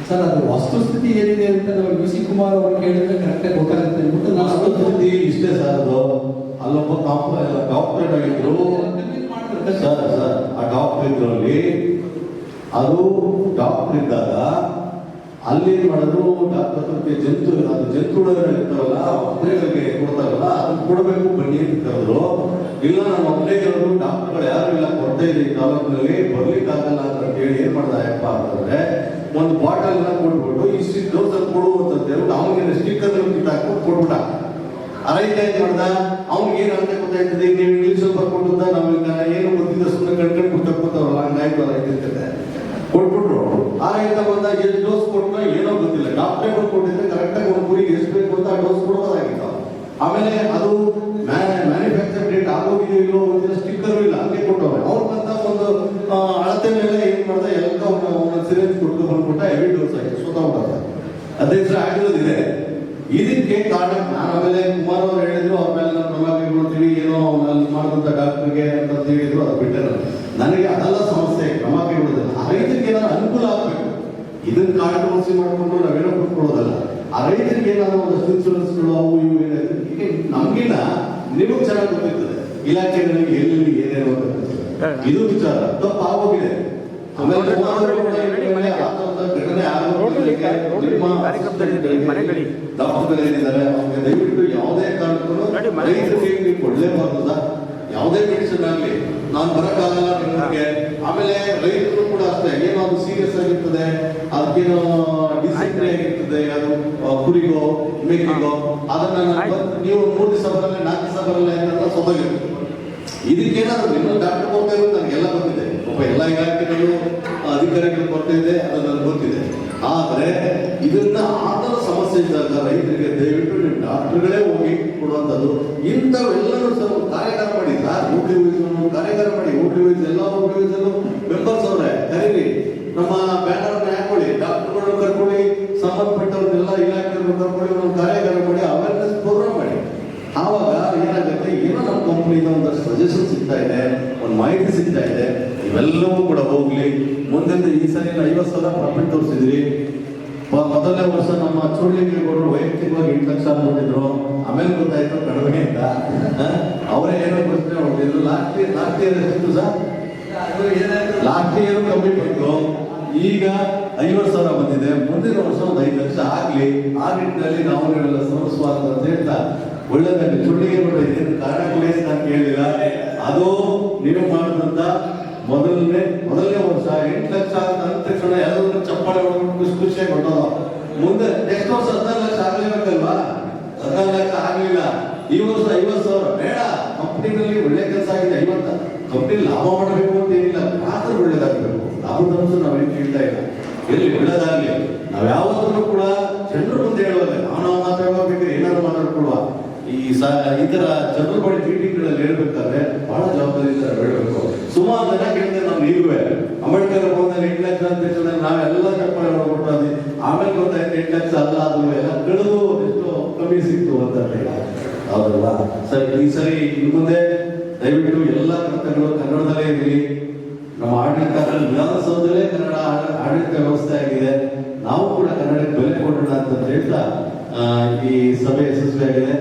ಸರ್, ಅದು ವಸ್ತುಸ್ಥಿತಿ ಏನಿದೆ ಅಂತ ನಾವು ವಿ ಸಿ ಕುಮಾರ್ ಅವರು ಕೇಳಿದ್ರೆ ಕರೆಕ್ಟಾಗಿ ಗೊತ್ತಾಗುತ್ತೆ ಅಂದ್ಬಿಟ್ಟು ನಾವು ವಸ್ತುಸ್ಥಿತಿ ಇಷ್ಟೇ ಸರ್. ಅದು ಅಲ್ಲೊಬ್ಬ ಡಾಕ್ಟರೇಟ್ ಆಗಿದ್ರು ಸರ್. ಆ ಡಾಕ್ಟರ್ ಇದ್ರಲ್ಲಿ ಅದು ಡಾಕ್ಟರ್ ಇದ್ದಾಗ ಅಲ್ಲಿ ಮಾಡಿದ್ರು ಡಾಕ್ಟರ್ಗೆ ಜಂತುಗಳು ಇರ್ತಾವಲ್ಲ, ಒಬ್ಬರಿಗೆ ಕೊಡ್ತಾರಲ್ಲ, ಅದನ್ನು ಕೊಡಬೇಕು ಬನ್ನಿ ಅಂತ ಕರೆದ್ರು. ಇಲ್ಲ ನಾನು ಒಬ್ಬನೇ ಇರೋದು, ಡಾಕ್ಟರ್ಗಳು ಯಾರು ಇಲ್ಲ, ಕೊಡ್ತಾ ಇದೆ ಈ ತಾಲೂಕಿನಲ್ಲಿ, ಬರ್ಲಿಕ್ಕಾಗಲ್ಲ ಅಂತ ಹೇಳಿ ಏನ್ ಮಾಡ್ದ ಅಯ್ಯಪ್ಪ ಅಂತಂದ್ರೆ, ಒಂದು ಬಾಟಲ್ನ ಕೊಟ್ಬಿಟ್ಟು ಇಷ್ಟು ಡೋಸ್ ಅಲ್ಲಿ ಕೊಡು ಅಂತ ಹೇಳ್ಬಿಟ್ಟು ಅವನಿಗೆ ಸ್ಟಿಕ್ಕರ್ ಕಿತ್ತಾಕ್ಬಿಟ್ಟು ಕೊಟ್ಬಿಟ್ಟ. ಆ ರೈತ ಏನ್ ಮಾಡ್ದ, ಅವ್ನಿಗೆ ಏನು ಅಂತ ಗೊತ್ತಾಯ್ತದೆ, ನೀವು ಇಂಗ್ಲೀಷ್ ಬರ್ಕೊಟ್ಟಿದ್ದ, ನಮಗೆ ಏನು ಗೊತ್ತಿದ್ದ ಸುಮ್ಮನೆ ಕಣ್ಕಂಡು ಕೊಡ್ತಾರಲ್ಲ, ಹಂಗಾಯ್ತು ರೈತ ಕೊಟ್ಬಿಟ್ರು. ಆ ರೈತ ಬಂದಾಗ ಎಷ್ಟು ಡೋಸ್ ಕೊಟ್ಟನೋ ಏನೋ ಗೊತ್ತಿಲ್ಲ, ಡಾಕ್ಟ್ರೇ ಕೊಟ್ಟಿದ್ರೆ ಕರೆಕ್ಟಾಗಿ ಒಂದು ಕುರಿಗೆ ಎಷ್ಟು ಬೇಕು ಅಂತ ಆ ಡೋಸ್ ಕೊಡೋದಾಗಿತ್ತು. ಆಮೇಲೆ ಅದು ಮ್ಯಾನುಫ್ಯಾಕ್ಚರ್ ಡೇಟ್ ಆಗೋಗಿದೆಯೋ ಇಲ್ಲೋ ಗೊತ್ತಿಲ್ಲ, ಸ್ಟಿಕ್ಕರು ಇಲ್ಲ, ಹಂಗೆ ಕೊಟ್ಟವ್ರೆ. ಅವ್ರು ಬಂದ ಒಂದು ಅಳತೆ ಮೇಲೆ ಅಧ್ಯಕ್ಷರು ಆಗಿರೋದಿದೆ. ಇದಕ್ಕೆ ಕಾರಣ ನಾನು ಆಮೇಲೆ ಕುಮಾರ್ ಅವರು ಹೇಳಿದ್ರು, ಅವ್ರ ಮೇಲೆ ನಾವು ಕ್ರಮ ಕೈಗೊಳ್ತೀವಿ, ಏನೋ ಅಲ್ಲಿ ಮಾಡಿದಂಥ ಡಾಕ್ಟರ್ಗೆ ಅಂತ ಹೇಳಿದ್ರು, ಅದು ಬಿಟ್ಟರೆ ನನಗೆ ಅದೆಲ್ಲ ಸಮಸ್ಯೆ, ಕ್ರಮ ಕೈಗೊಳ್ಳೋದಿಲ್ಲ. ಆ ರೈತರಿಗೆ ಏನಾದ್ರು ಅನುಕೂಲ ಆಗಬೇಕು. ಇದನ್ನ ಕಾಂಟ್ರವರ್ಸಿ ಮಾಡಿಕೊಂಡು ನಾವೇನೋ ಕೊಟ್ಕೊಳ್ಳೋದಲ್ಲ. ಆ ರೈತರಿಗೆ ಏನಾದ್ರು ಒಂದಷ್ಟು ಇನ್ಶೂರೆನ್ಸ್ಗಳು ಅವು ಇವು ಏನಾದ್ರು ಈಗ ನಮಗಿನ್ನ ನಿಮಗೆ ಚೆನ್ನಾಗಿ ಗೊತ್ತಿರ್ತದೆ ಇಲಾಖೆಗಳಿಗೆ ಎಲ್ಲೆಲ್ಲಿ ಏನೇನು ಅಂತ. ಇದು ವಿಚಾರ ತಪ್ಪು ಆಗೋಗಿದೆ. ಆಮೇಲೆ ಘಟನೆ ದಯವಿಟ್ಟು ಯಾವುದೇ ಕಾರಣಕ್ಕೂ ರೈತರಿಗೆ ಕೊಡ್ಲೇಬಾರ್ದು. ಯಾವುದೇ ಮೆಡಿಸಿನ್ ಆಗಲಿ ನಾನು ಬರೋಕ್ಕಾಗಲ್ಲ ನಿಮಗೆ. ಆಮೇಲೆ ರೈತರು ಕೂಡ ಅಷ್ಟೇ, ಏನೋ ಅದು ಸೀರಿಯಸ್ ಆಗಿರ್ತದೆ, ಅದಕ್ಕೇನೋ ಡಿಸಿಪ್ಲಿ ಆಗಿರ್ತದೆ, ಅದು ಕುರಿಗೋ ಮೇಕೆಗೋ, ಅದನ್ನ ನೀವು 3 ದಿವಸ ಬರಲ್ಲ 4 ದಿವಸ ಬರಲ್ಲ ಅಂತ ಸೊದಗಿರ್ತದೆ. ಇದಕ್ಕೇನಾದ್ರು ನಿಮ್ಮ ಡಾಕ್ಟರ್ ಕೊಡ್ತಾ ಇರೋದು ನನಗೆಲ್ಲ ಗೊತ್ತಿದೆ, ಒಬ್ಬ ಎಲ್ಲ ಇಲಾಖೆಗಳು ಅಧಿಕಾರಿಗಳು ಕೊಡ್ತಾ ಇದೆ, ಅದು ನನಗೆ ಗೊತ್ತಿದೆ. ಆದರೆ ಇದನ್ನ ಆತರ ಸಮಸ್ಯೆ ಇದ್ದಾಗ ರೈತರಿಗೆ ದಯವಿಟ್ಟು ನೀವು ಡಾಕ್ಟರ್ಗಳೇ ಹೋಗಿ ಕೊಡುವಂಥದ್ದು. ಇಂಥವೆಲ್ಲರೂ ಸ್ವಲ್ಪ ಕಾರ್ಯಾಗಾರ ಮಾಡಿ, ಊಟಿ ವೈಸ್ ಕಾರ್ಯಾಗಾರ ಮಾಡಿ, ಊಟಿ ವೈಸ್ ಎಲ್ಲ ಊಟಿ ವೈಸಲ್ಲೂ ಮೆಂಬರ್ಸ್ ಅವರೇ ಕರೀರಿ, ನಮ್ಮ ಬ್ಯಾನರ್ನ ಹಾಕೊಳ್ಳಿ, ಡಾಕ್ಟರ್ಗಳು ಕರ್ಕೊಳ್ಳಿ, ಸಂಬಂಧಪಟ್ಟವ್ರನ್ನೆಲ್ಲ ಇಲಾಖೆಯನ್ನು ಕರ್ಕೊಳ್ಳಿ, ಒಂದು ಕಾರ್ಯಾಗಾರ ಮಾಡಿ, ಅವೇರ್ನೆಸ್ ಪ್ರೋಗ್ರಾಮ್ ಮಾಡಿ. ಆವಾಗ ಏನಾಗುತ್ತೆ, ಏನೋ ನಮ್ಮ ಕಂಪ್ನಿಯಿಂದ ಒಂದಷ್ಟು ಸಜೆಷನ್ ಸಿಗ್ತಾ ಇದೆ, ಒಂದು ಮಾಹಿತಿ ಸಿಗ್ತಾ ಇದೆ, ಇವೆಲ್ಲವೂ ಕೂಡ ಹೋಗ್ಲಿ. ಮುಂದೆ ಈ ಸರಿ 50,000 ಪ್ರಾಫಿಟ್ ತೋರಿಸಿದ್ರಿ. ಮೊದಲನೇ ವರ್ಷ ನಮ್ಮ ಚೋಳಿಗೇಗೌಡರು ವೈಯಕ್ತಿಕವಾಗಿ 8 ಲಕ್ಷ ಕೊಟ್ಟಿದ್ರು. ಆಮೇಲೆ ಗೊತ್ತಾಯ್ತು ಕಡಿಮೆ ಅಂತ. ಅವರೇ ಏನೋ ಪ್ರಶ್ನೆ ಹೊಡೆದಿದ್ರು. ಲಾಸ್ಟ್ ಇಯರ್ ಎಷ್ಟು ಸರ್? ಲಾಸ್ಟ್ ಇಯರ್ ಕಮ್ಮಿ ಬಂತು. ಈಗ 50,000 ಬಂದಿದೆ. ಮುಂದಿನ ವರ್ಷ ಒಂದು 5 ಲಕ್ಷ ಆಗ್ಲಿ. ಆ ನಿಟ್ಟಿನಲ್ಲಿ ನಾವು ನೀವೆಲ್ಲ ಶ್ರಮಿಸುವಂತ ಅಂತ ಹೇಳ್ತಾ ಒಳ್ಳೆದಾಗಿ ಚುಳ್ಳಿಗೇಗೌಡ ಏನು ಕಾರಣ ಕೊಡಿಸಿ ನಾನು ಕೇಳಿಲ್ಲ. ಅದು ನೀವು ಮಾಡಿದಂತ ಮೊದಲನೇ ವರ್ಷ 8 ಲಕ್ಷ ಅಂದ ತಕ್ಷಣ ಎಲ್ಲರೂ ಚಪ್ಪಾಳೆ ಹೊಡ್ಕೊಂಡು ಖುಷಿಯಾಗಿ ಹೊಟ್ಟೋದು. ಮುಂದೆ ನೆಕ್ಸ್ಟ್ ವರ್ಷ 14 ಲಕ್ಷ ಆಗ್ಲೇಬೇಕಲ್ವಾ? 14 ಲಕ್ಷ ಆಗ್ಲಿಲ್ಲ. ಈ ವರ್ಷ 50,000 ಬೇಡ. ಕಂಪ್ನಿನಲ್ಲಿ ಒಳ್ಳೆ ಕೆಲಸ ಆಗಿದೆ. 50 ಕಂಪ್ನಿ ಲಾಭ ಮಾಡಬೇಕು ಅಂತ ಏನಿಲ್ಲ, ಮಾತ್ರ ಒಳ್ಳೇದಾಗಬೇಕು. ಲಾಭದ ಅಂಶ ನಾವೇನು ಕೇಳ್ತಾ ಇಲ್ಲ, ಎಲ್ಲಿ ಒಳ್ಳೇದಾಗ್ಲಿ. ನಾವ್ ಯಾವತ್ತೂ ಕೂಡ ಜನರ ಮುಂದೆ ಹೇಳುವಾಗ ನಾವು ಮಾತಾಡಬೇಕಾದ್ರೆ ಏನಾದ್ರು ಮಾತಾಡ್ಕೊಡುವ. ಈ ತರ ಜನರ ಬಳಿ ಮೀಟಿಂಗ್ಗಳಲ್ಲಿ ಹೇಳ್ಬೇಕಾದ್ರೆ ಬಹಳ ಜವಾಬ್ದಾರಿಯಿಂದ ಹೇಳ್ಬೇಕು. ಸುಮಾರು ಜನ ಕೇಳಿದ್ರೆ ನಾವು ನೀವೇ ಅಂಬೇಡ್ಕರ್ ಬಂದಲ್ಲಿ 8 ಲಕ್ಷ ಅಂತ ಹೇಳಿದ್ರೆ ನಾವೆಲ್ಲ ಚಪ್ಪಾಳೆ ಹೊಡ್ಕೊಟ್ಟು ಆಮೇಲೆ ಗೊತ್ತಾಯ್ತು 8 ಲಕ್ಷ ಅಲ್ಲ, ಅದು ಎಲ್ಲ ಕಳೆದು ಎಷ್ಟು ಕಮ್ಮಿ ಸಿಕ್ತು ಅಂತ ಹೌದಲ್ಲ ಸರ್. ಈ ಸರಿ ಇನ್ನು ಮುಂದೆ ದಯವಿಟ್ಟು ಎಲ್ಲ ಕರ್ತಗಳು ಕನ್ನಡದಲ್ಲೇ ಇರಲಿ. ನಮ್ಮ ಆಡಳಿತ ವಿಧಾನಸೌಧದಲ್ಲೇ ಕನ್ನಡ ಆಡಳಿತ ವ್ಯವಸ್ಥೆ ಆಗಿದೆ. ನಾವು ಕೂಡ ಕನ್ನಡಕ್ಕೆ ಬೆಲೆ ಕೊಡೋಣ ಅಂತ ಹೇಳ್ತಾ ಈ ಸಭೆ ಯಶಸ್ವಿಯಾಗಿದೆ.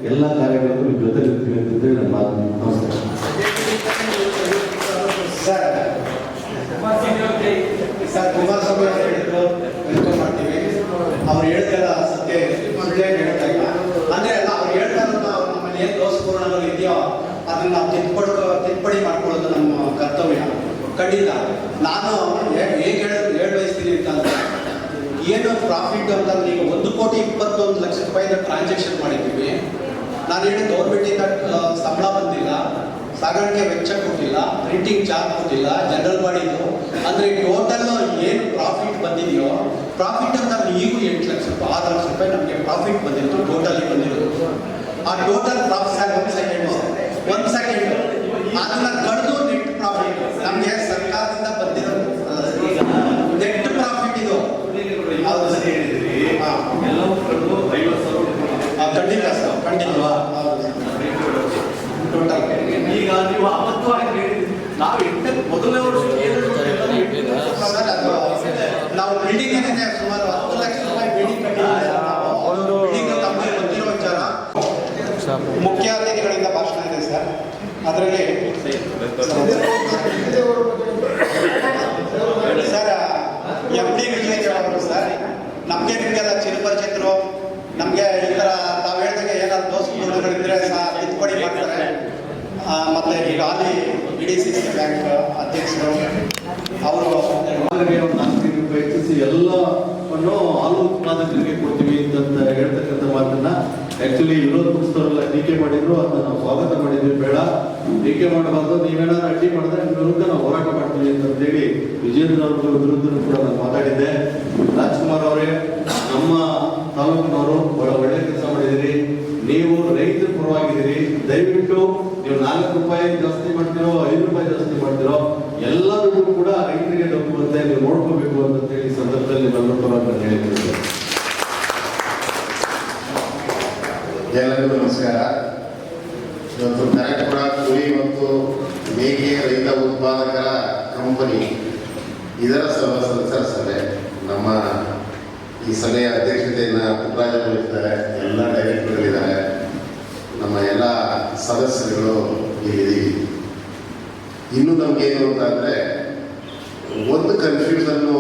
ಎಲ್ಲ ಕಾರ್ಯಗಳಿಗೂ ನಿಮ್ಮ ಜೊತೆ ಇರ್ತೀವಿ ಅಂತ ಹೇಳಿ ನನ್ನ ಮಾತು. ನಮಸ್ಕಾರ ಸರ್. ಕುಮಾರಸ್ವಾಮಿ ಅವರು ಹೇಳಿದ್ರು, ವೆಲ್ಕಮ್ ಮಾಡ್ತೀವಿ. ಅವ್ರು ಹೇಳ್ತಾರ ಸತ್ಯ ಸುಳ್ಳೇ ಹೇಳ್ತಾ ಇಲ್ಲ. ಅಂದ್ರೆ ಅವ್ರು ಹೇಳ್ತಾ ಇರೋದು ನಮ್ಮಲ್ಲಿ ಏನು ದೋಷಪೂರ್ಣಗಳು ಇದೆಯೋ ಅದನ್ನ ನಾವು ತಿದ್ದುಪಡಿ ಮಾಡ್ಕೊಳ್ಳೋದು ನಮ್ಮ ಕರ್ತವ್ಯ. ಖಂಡಿತ ನಾನು ಹೇಗೆ ಹೇಳಿ ಬಯಸ್ತೀನಿ ಅಂತಂದ್ರೆ, ಏನು ಪ್ರಾಫಿಟ್ ಅಂತಂದ್ರೆ ಈಗ 1,21,00,000 ರೂಪಾಯಿದ ಟ್ರಾನ್ಸಾಕ್ಷನ್ ಮಾಡಿದ್ದೀವಿ. ನಾನು ಹೇಳಿದ ಗೌರ್ಮೆಂಟಿಂದ ಸಂಬಳ ಬಂದಿಲ್ಲ, ಸಾಗಾಣಿಕೆ ವೆಚ್ಚ ಕೊಟ್ಟಿಲ್ಲ, ಪ್ರಿಂಟಿಂಗ್ ಚಾರ್ಜ್ ಕೊಟ್ಟಿಲ್ಲ, ಜನರಲ್ ಬಾಡಿದು ಅಂದರೆ ಟೋಟಲ್ ಏನು ಪ್ರಾಫಿಟ್ ಬಂದಿದೆಯೋ, ಪ್ರಾಫಿಟ್ ಅಂತ ಈಗೂ 8 ಲಕ್ಷ ರೂಪಾಯಿ 6 ಲಕ್ಷ ರೂಪಾಯಿ ನಮಗೆ ಪ್ರಾಫಿಟ್ ಬಂದಿತ್ತು. ಟೋಟಲಿ ಬಂದಿರೋದು ಆ ಟೋಟಲ್ ಪ್ರಾಫಿಟ್ ಒಂದು ಸೆಕೆಂಡ್ ಅದನ್ನ ಕಳೆದು ನೆಟ್ ಪ್ರಾಫಿಟ್ ನಮಗೆ ಸರ್ಕಾರದಿಂದ ಬಂದಿರೋದು ನೆಟ್ ಪ್ರಾಫಿಟ್ ಇದು. ಹೌದು ಸರ್, ಹೇಳಿದ್ರಿ ಎಲ್ಲವೂ ಕಳೆದು 50,000 ಖಂಡಿತ ಸರ್, ಖಂಡಿತ ಟೋಟಲ್. ಈಗ ನೀವು ಅಬದ್ಧವಾಗಿ ಹೇಳಿದ್ರಿ, ನಾವು ಮೊದಲನೇ ವರ್ಷ ಸರ್ ಅದು ನಾವು ಬಿಲ್ಡಿಂಗ್ ಏನಿದೆ ಸುಮಾರು 10 ಲಕ್ಷ ರೂಪಾಯಿ ಬಿಲ್ಡಿಂಗ್ ಬಿಲ್ಡಿಂಗ್ ತಮಗೆ ಗೊತ್ತಿರೋ ವಿಚಾರ. ಮುಖ್ಯ ಅತಿಥಿಗಳಿಂದ ಭಾಷಣ ಇದೆ ಸರ್. ಅದರಲ್ಲಿ ಸರ್ MD ಸರ್ ನಮಗೆ ನಿಮಗೆಲ್ಲ ಚಿರಪರಿಚಿತರು. ನಮಗೆ ಈ ಥರ ತಾವು ಹೇಳಿದಾಗ ಏನಾದ್ರು ದೋಷಗಳಿದ್ರೆ ತಿದ್ದುಪಡಿ ಮಾಡ್ತಾರೆ. ಮತ್ತೆ ಈಗ ಅಲ್ಲಿ DDCC ಬ್ಯಾಂಕ್ ಅಧ್ಯಕ್ಷರು ಅವರು 4 ರೂಪಾಯಿ ಹೆಚ್ಚಿಸಿ ಎಲ್ಲವನ್ನು ಹಾಲು ಉತ್ಪಾದಕರಿಗೆ ಕೊಡ್ತೀವಿ ಅಂತ ಹೇಳ್ತಕ್ಕಂಥ ಮಾತನ್ನ ಆಕ್ಚುಲಿ ವಿರೋಧ ಪಕ್ಷದವರೆಲ್ಲ ಟೀಕೆ ಮಾಡಿದ್ರು. ಅದನ್ನ ನಾವು ಸ್ವಾಗತ ಮಾಡಿದ್ವಿ. ಬೇಡ, ಟೀಕೆ ಮಾಡಬಾರ್ದು, ನೀವೇನಾದ್ರೂ ಅಡ್ಡಿ ಮಾಡಿದ್ರೆ ನಿಮ್ಮ ವಿರುದ್ಧ ನಾವು ಹೋರಾಟ ಮಾಡ್ತೀವಿ ಅಂತೇಳಿ ವಿಜೇಂದ್ರ ಅವ್ರ ವಿರುದ್ಧ ಕೂಡ ನಾನು ಮಾತಾಡಿದ್ದೆ. ರಾಜ್ಕುಮಾರ್ ಅವರೇ, ನಮ್ಮ ತಾಲೂಕಿನವರು ಬಹಳ ಒಳ್ಳೆ ಕೆಲಸ ಮಾಡಿದಿರಿ. ನೀವು ರೈತರ ಪರವಾಗಿದ್ದೀರಿ. ದಯವಿಟ್ಟು ನೀವು 4 ರೂಪಾಯಿ ಜಾಸ್ತಿ ಮಾಡ್ತಿರೋ 5 ರೂಪಾಯಿ ಜಾಸ್ತಿ ಮಾಡ್ತಿರೋ ಎಲ್ಲರಿಗೂ ಕೂಡ ರೈತರಿಗೆ ತಪ್ಪುವಂತೆ ನೀವು ನೋಡ್ಕೋಬೇಕು ಅಂತ ಹೇಳಿ ಸಂದರ್ಭದಲ್ಲಿ ನನ್ನ ಪರವಾಗಿ ನಾನು ಹೇಳಿದ್ದೇನೆ. ಎಲ್ಲರಿಗೂ ನಮಸ್ಕಾರ. ಇವತ್ತು ಕನಕಪುರ ಕೋಳಿ ಮತ್ತು ಮೇಕೆ ರೈತ ಉತ್ಪಾದಕರ ಕಂಪನಿ ಇದರ ಸದಸ್ಯರ ಸಭೆ. ನಮ್ಮ ಈ ಸಭೆಯ ಅಧ್ಯಕ್ಷತೆಯನ್ನು ಪುಟ್ಟರಾಜರು ವಹಿಸಿದ್ದಾರೆ. ಎಲ್ಲ ಡೈರೆಕ್ಟರ್ಗಳಿದ್ದಾರೆ, ನಮ್ಮ ಎಲ್ಲ ಸದಸ್ಯರುಗಳು ಇಲ್ಲಿದ್ದೀವಿ. ಇನ್ನು ನಮಗೇನು ಅಂತಂದರೆ ಒಂದು ಕನ್ಫ್ಯೂಷನ್ನು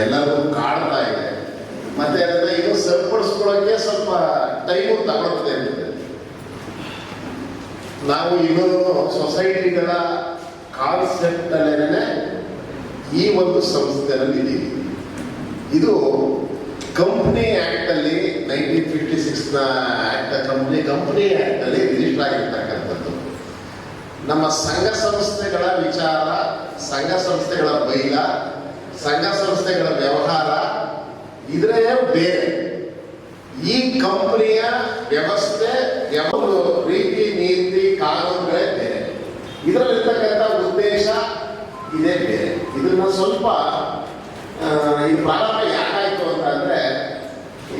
ಎಲ್ಲರಿಗೂ ಕಾಡ್ತಾ ಇದೆ. ಮತ್ತೆ ಅದನ್ನ ಇದು ಸರಿಪಡಿಸ್ಕೊಳ್ಳೋಕ್ಕೆ ಸ್ವಲ್ಪ ಟೈಮು ತಗೊಳ್ತದೆ ಅಂತ. ನಾವು ಇನ್ನೂ ಸೊಸೈಟಿಗಳ ಕಾನ್ಸೆಪ್ಟ್ ಅಲ್ಲೇನೆ ಈ ಒಂದು ಸಂಸ್ಥೆಯಲ್ಲಿ ಇದ್ದೀವಿ. ಇದು ಕಂಪ್ನಿ ಆಕ್ಟ್ ಅಲ್ಲಿ 1956 ಆಕ್ಟ್ ಕಂಪ್ನಿ ಆಕ್ಟ್ ಅಲ್ಲಿ ರಿಜಿಸ್ಟರ್ ಆಗಿರ್ತಕ್ಕಂಥದ್ದು. ನಮ್ಮ ಸಂಘ ಸಂಸ್ಥೆಗಳ ವಿಚಾರ, ಸಂಘ ಸಂಸ್ಥೆಗಳ ಬೈಲ, ಸಂಘ ಸಂಸ್ಥೆಗಳ ವ್ಯವಹಾರ ಇದ್ರೆ ಬೇರೆ. ಈ ಕಂಪನಿಯ ವ್ಯವಸ್ಥೆ, ರೀತಿ ನೀತಿ ಕಾನೂನುಗಳೇ ಬೇರೆ. ಇದರಲ್ಲಿರ್ತಕ್ಕಂಥ ಉದ್ದೇಶ ಇದೇ ಬೇರೆ. ಇದನ್ನ ಸ್ವಲ್ಪ ಈ ಪ್ರಾರಂಭ ಯಾಕಾಯ್ತು ಅಂತಂದ್ರೆ,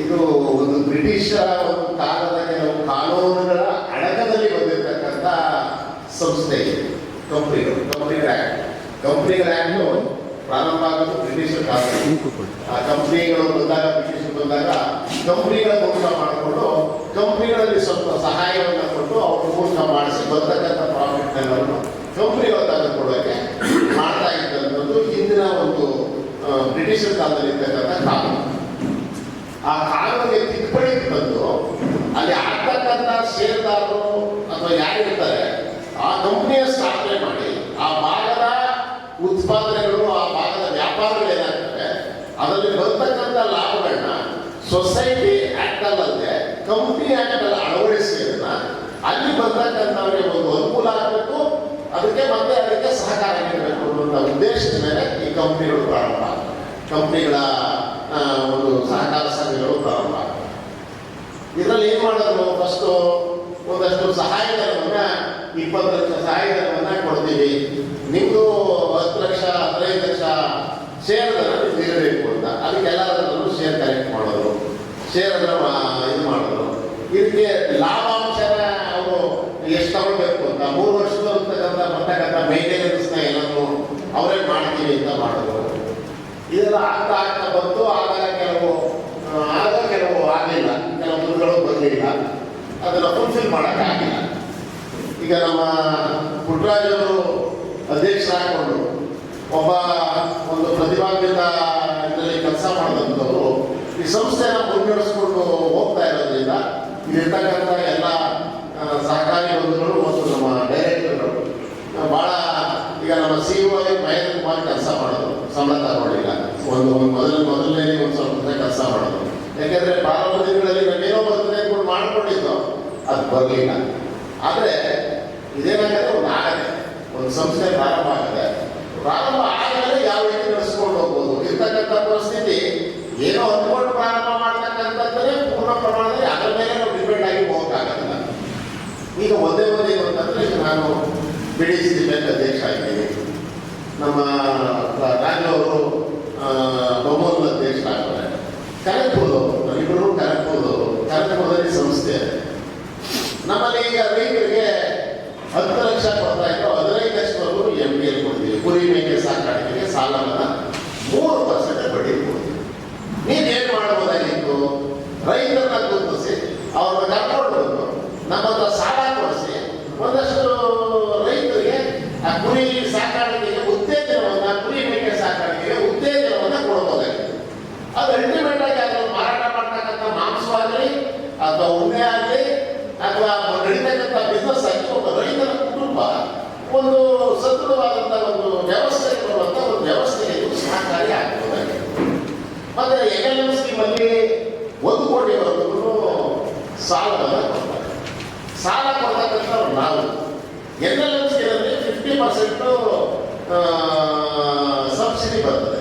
ಇದು ಒಂದು ಬ್ರಿಟಿಷರ ಒಂದು ಕಾಲದ ಕೆಲವು ಕಾನೂನುಗಳ ಅಡಕದಲ್ಲಿ ಬಂದಿರತಕ್ಕಂಥ ಸಂಸ್ಥೆ ಇದೆ. ಕಂಪ್ನಿಗಳ ಆಕ್ಟ್ ಪ್ರಾರಂಭ ಆಗೋದು ಬ್ರಿಟಿಷರ ಕಾಲದಲ್ಲಿ. ಆ ಕಂಪ್ನಿಗಳು ಬಂದಾಗ, ಬ್ರಿಟಿಷರು ಬಂದಾಗ ಕಂಪ್ನಿಗಳ ಮೂಲಕ ಮಾಡಿಕೊಂಡು ಕಂಪ್ನಿಗಳಲ್ಲಿ ಸ್ವಲ್ಪ ಸಹಾಯವನ್ನು ಕೊಟ್ಟು ಅವ್ರ ಮೂಲಕ ಮಾಡಿಸಿ ಬರ್ತಕ್ಕಂಥ ಪ್ರಾಫಿಟ್ ಎಲ್ಲವನ್ನು ಕಂಪ್ನಿಗಳು ತೆಗೆದುಕೊಳ್ಳೋಕೆ ಮಾಡ್ತಾ ಇದ್ದಂಥದ್ದು ಹಿಂದಿನ ಒಂದು ಬ್ರಿಟಿಷರ ಕಾಲದಲ್ಲಿ ಇರ್ತಕ್ಕಂಥ ಕಾನೂನು. ಆ ಕಾನೂನಿಗೆ ತಿದ್ದುಪಡಿ ತಂದು ಅಲ್ಲಿ ಆಗ್ತಕ್ಕಂಥ ಷೇರುದಾರರು ಅಥವಾ ಯಾರಿರ್ತಾರೆ ಆ ಕಂಪ್ನಿಯ ಸ್ಥಾಪನೆ ಮಾಡಿ ಆ ಭಾಗದ ಉತ್ಪಾದನೆಗಳು, ಆ ಭಾಗದ ವ್ಯಾಪಾರಗಳು ಏನಾಗ್ತವೆ ಅದರಲ್ಲಿ ಬರ್ತಕ್ಕಂಥ ಲಾಭಗಳನ್ನ ಸೊಸೈಟಿ ಆಕ್ಟ್ ಅಲ್ಲದೆ ಕಂಪ್ನಿ ಆಕ್ಟ್ ಅಲ್ಲಿ ಅಳವಡಿಸಿ ಅಲ್ಲಿ ಬರ್ತಕ್ಕಂಥವ್ರಿಗೆ ಒಂದು ಅನುಕೂಲ ಆಗಬೇಕು, ಅದಕ್ಕೆ ಸಹಕಾರ ನೀಡಬೇಕು ಅನ್ನುವಂಥ ಉದ್ದೇಶದ ಮೇಲೆ ಈ ಕಂಪ್ನಿಗಳು ಪ್ರಾರಂಭ, ಕಂಪ್ನಿಗಳ ಒಂದು ಸಹಕಾರ ಸಂಘಗಳು ಪ್ರಾರಂಭ. ಇದರಲ್ಲಿ ಏನ್ ಮಾಡಿದ್ರು, ಫಸ್ಟ್ ಒಂದಷ್ಟು ಸಹಾಯಧನವನ್ನ 20 ಲಕ್ಷ ಸಹಾಯಧನವನ್ನ ಕೊಡ್ತೀವಿ, ನಿಮ್ದು 10 ಲಕ್ಷ 15 ಲಕ್ಷ ಶೇರ್ದನ್ನ ನೀಡಬೇಕು ಅಂತ. ಅದಕ್ಕೆ ಎಲ್ಲರೂ ಶೇರ್ ಕಲೆಕ್ಟ್ ಮಾಡೋರು, ಶೇರ್ ಇದು ಮಾಡೋರು. ಇದಕ್ಕೆ ಲಾಭಾಂಶನ ಅವರು ಎಷ್ಟು ತಗೊಳ್ಬೇಕು ಅಂತ 3 ವರ್ಷದ ಬರ್ತಕ್ಕಂಥ ಮೇಂಟೆನೆನ್ಸ್ನ ಎಲ್ಲರೂ ಅವರೇ ಮಾಡ್ತೀವಿ ಅಂತ ಮಾಡೋದು. ಇದೆಲ್ಲ ಆಗ್ತಾ ಬಂತು. ಆಗ ಕೆಲವು ಆಗಲಿಲ್ಲ, ಕೆಲವು ದುಡ್ಡುಗಳು ಬಂದಿಲ್ಲ, ಅದನ್ನು ಫುಲ್ಫಿಲ್ ಮಾಡೋಕ್ಕಾಗಿಲ್ಲ. ಈಗ ನಮ್ಮ ಪುಟ್ಟರಾಜವರು ಅಧ್ಯಕ್ಷರಾಗಿಕೊಂಡು ಒಂದು ಪ್ರತಿಭಾನ್ವಿತ ಇದರಲ್ಲಿ ಕೆಲಸ ಮಾಡಿದಂಥವರು ಈ ಸಂಸ್ಥೆನ ಮುನ್ನಡೆಸ್ಕೊಂಡು ಹೋಗ್ತಾ ಇರೋದ್ರಿಂದ ಇಲ್ಲಿರ್ತಕ್ಕಂಥ ಎಲ್ಲ ಸಹಕಾರಿ ಬಂಧುಗಳು ಮತ್ತು ನಮ್ಮ ಡೈರೆಕ್ಟರ್ಗಳು ಭಾಳ, ಈಗ ನಮ್ಮ CEO ಮಹೇಂದ್ರ ಕುಮಾರ್ ಕೆಲಸ ಮಾಡೋದು, ಸಂಬಳ ತಗೊಂಡಿಲ್ಲ. ಮೊದಲನೇ ಒಂದು ಸ್ವಲ್ಪ ಕೆಲಸ ಮಾಡೋದು. ಯಾಕೆಂದ್ರೆ ಪ್ರಾರಂಭ ದಿನಗಳಲ್ಲಿ ನಾವೇನೋ ಬರ್ತದೆ ಅಂದ್ಕೊಂಡು ಮಾಡ್ಕೊಂಡಿದ್ದು ಅದು ಬರಲಿಲ್ಲ. ಆದರೆ ಇದೇನಾಗತ್ತೆ, ಒಂದು ಸಂಸ್ಥೆ ಪ್ರಾರಂಭ ಆಗಿದೆ. ಪ್ರಾರಂಭ ಆದಮೇಲೆ ಯಾವ ರೀತಿ ನಡೆಸ್ಕೊಂಡು ಹೋಗ್ಬೋದು ಇರ್ತಕ್ಕಂಥ ಪರಿಸ್ಥಿತಿ. ಏನೋ ಅಂದ್ಕೊಂಡು ಪ್ರಾರಂಭ ಮಾಡ್ತಕ್ಕಂಥದ್ದೇ ಪೂರ್ಣ ಪ್ರಮಾಣದಲ್ಲಿ ಅದರ ಮೇಲೆ ನಾವು ಡಿಪೆಂಡ್ ಆಗಿ ಹೋಗೋಕ್ಕಾಗಲ್ಲ. ಈಗ ಒಂದೇ ಏನು ಅಂತಂದ್ರೆ, ಈಗ ನಾನು BDC ಬ್ಯಾಂಕ್ ಅಧ್ಯಕ್ಷ ಆಗಿದ್ದೀನಿ, ನಮ್ಮ ರಾಜವರು ಬೊಮ್ಮೂರು ಅಧ್ಯಕ್ಷರಾಗ್ತಾರೆ, ಕನಕಪುರದವರು ಇಬ್ಬರು ಕನಕಪುರದಲ್ಲಿ ಸಂಸ್ಥೆ. ನಮ್ಮಲ್ಲಿ ಈಗ ರೈತರಿಗೆ 10 ಲಕ್ಷ ಕೊಡ್ತಾ ಇತ್ತು, 15 ಲಕ್ಷವರೆಗೂ MPL ಕೊಡ್ತೀವಿ. ಕುರಿ ಮೇಕೆ ಸಾಕಾಣಿಕೆಗೆ ಸಾಲವನ್ನ 3% ಬಡ್ಡಿ ಕೊಡ್ತೀವಿ. ನೀವೇನು ಮಾಡಬಹುದಾಗಿತ್ತು, ರೈತರನ್ನ ಗುರುತಿಸಿ ಅವ್ರನ್ನ ಕರ್ಕೊಂಡು ಬಂದು ನಮ್ಮ ಹತ್ರ ಸಾಲ ಕೊಡಿಸಿ ಒಂದಷ್ಟು ರೈತರಿಗೆ ಆ ಕುರಿ ಸಾಕಾಣಿಕೆಗೆ ಉತ್ತೇಜನವನ್ನ, ಕುರಿ ಮೇಕೆ ಸಾಕಾಣಿಕೆಗೆ ಉತ್ತೇಜನವನ್ನ ಕೊಡಬಹುದಾಗಿತ್ತು. ಅದು ಅಲ್ಟಿಮೇಟ್ ಆಗಿ ಅದನ್ನು ಮಾರಾಟ ಮಾಡ್ತಕ್ಕಂಥ ಮಾಂಸವಾಗಲಿ ಅಥವಾ ಉಣ್ಣೆ ಆಗಲಿ ಅಥವಾ ನಡೀತಕ್ಕಂಥ ಬಿಸ್ನೆಸ್ ಆಗಿ ಒಬ್ಬ ರೈತರ ಕುಟುಂಬ ಒಂದು ಸದೃಢವಾದಂಥ ಒಂದು ವ್ಯವಸ್ಥೆ ಕೊಡುವಂಥ ಒಂದು ವ್ಯವಸ್ಥೆಗೆ ಸಹಕಾರಿ ಆಗಬಹುದಾಗಿದೆ. ಮತ್ತೆ NLM ಸ್ಕೀಮಲ್ಲಿ 1 ಕೋಟಿವರೆಗೂ ಸಾಲವನ್ನು ಕೊಡ್ತಾರೆ. ಸಾಲ ಕೊಡ್ತಕ್ಕಂಥವ್ರು ನಾವು. NLM ಸ್ಕೀಮಲ್ಲಿ 50% ಸಬ್ಸಿಡಿ ಬರ್ತದೆ.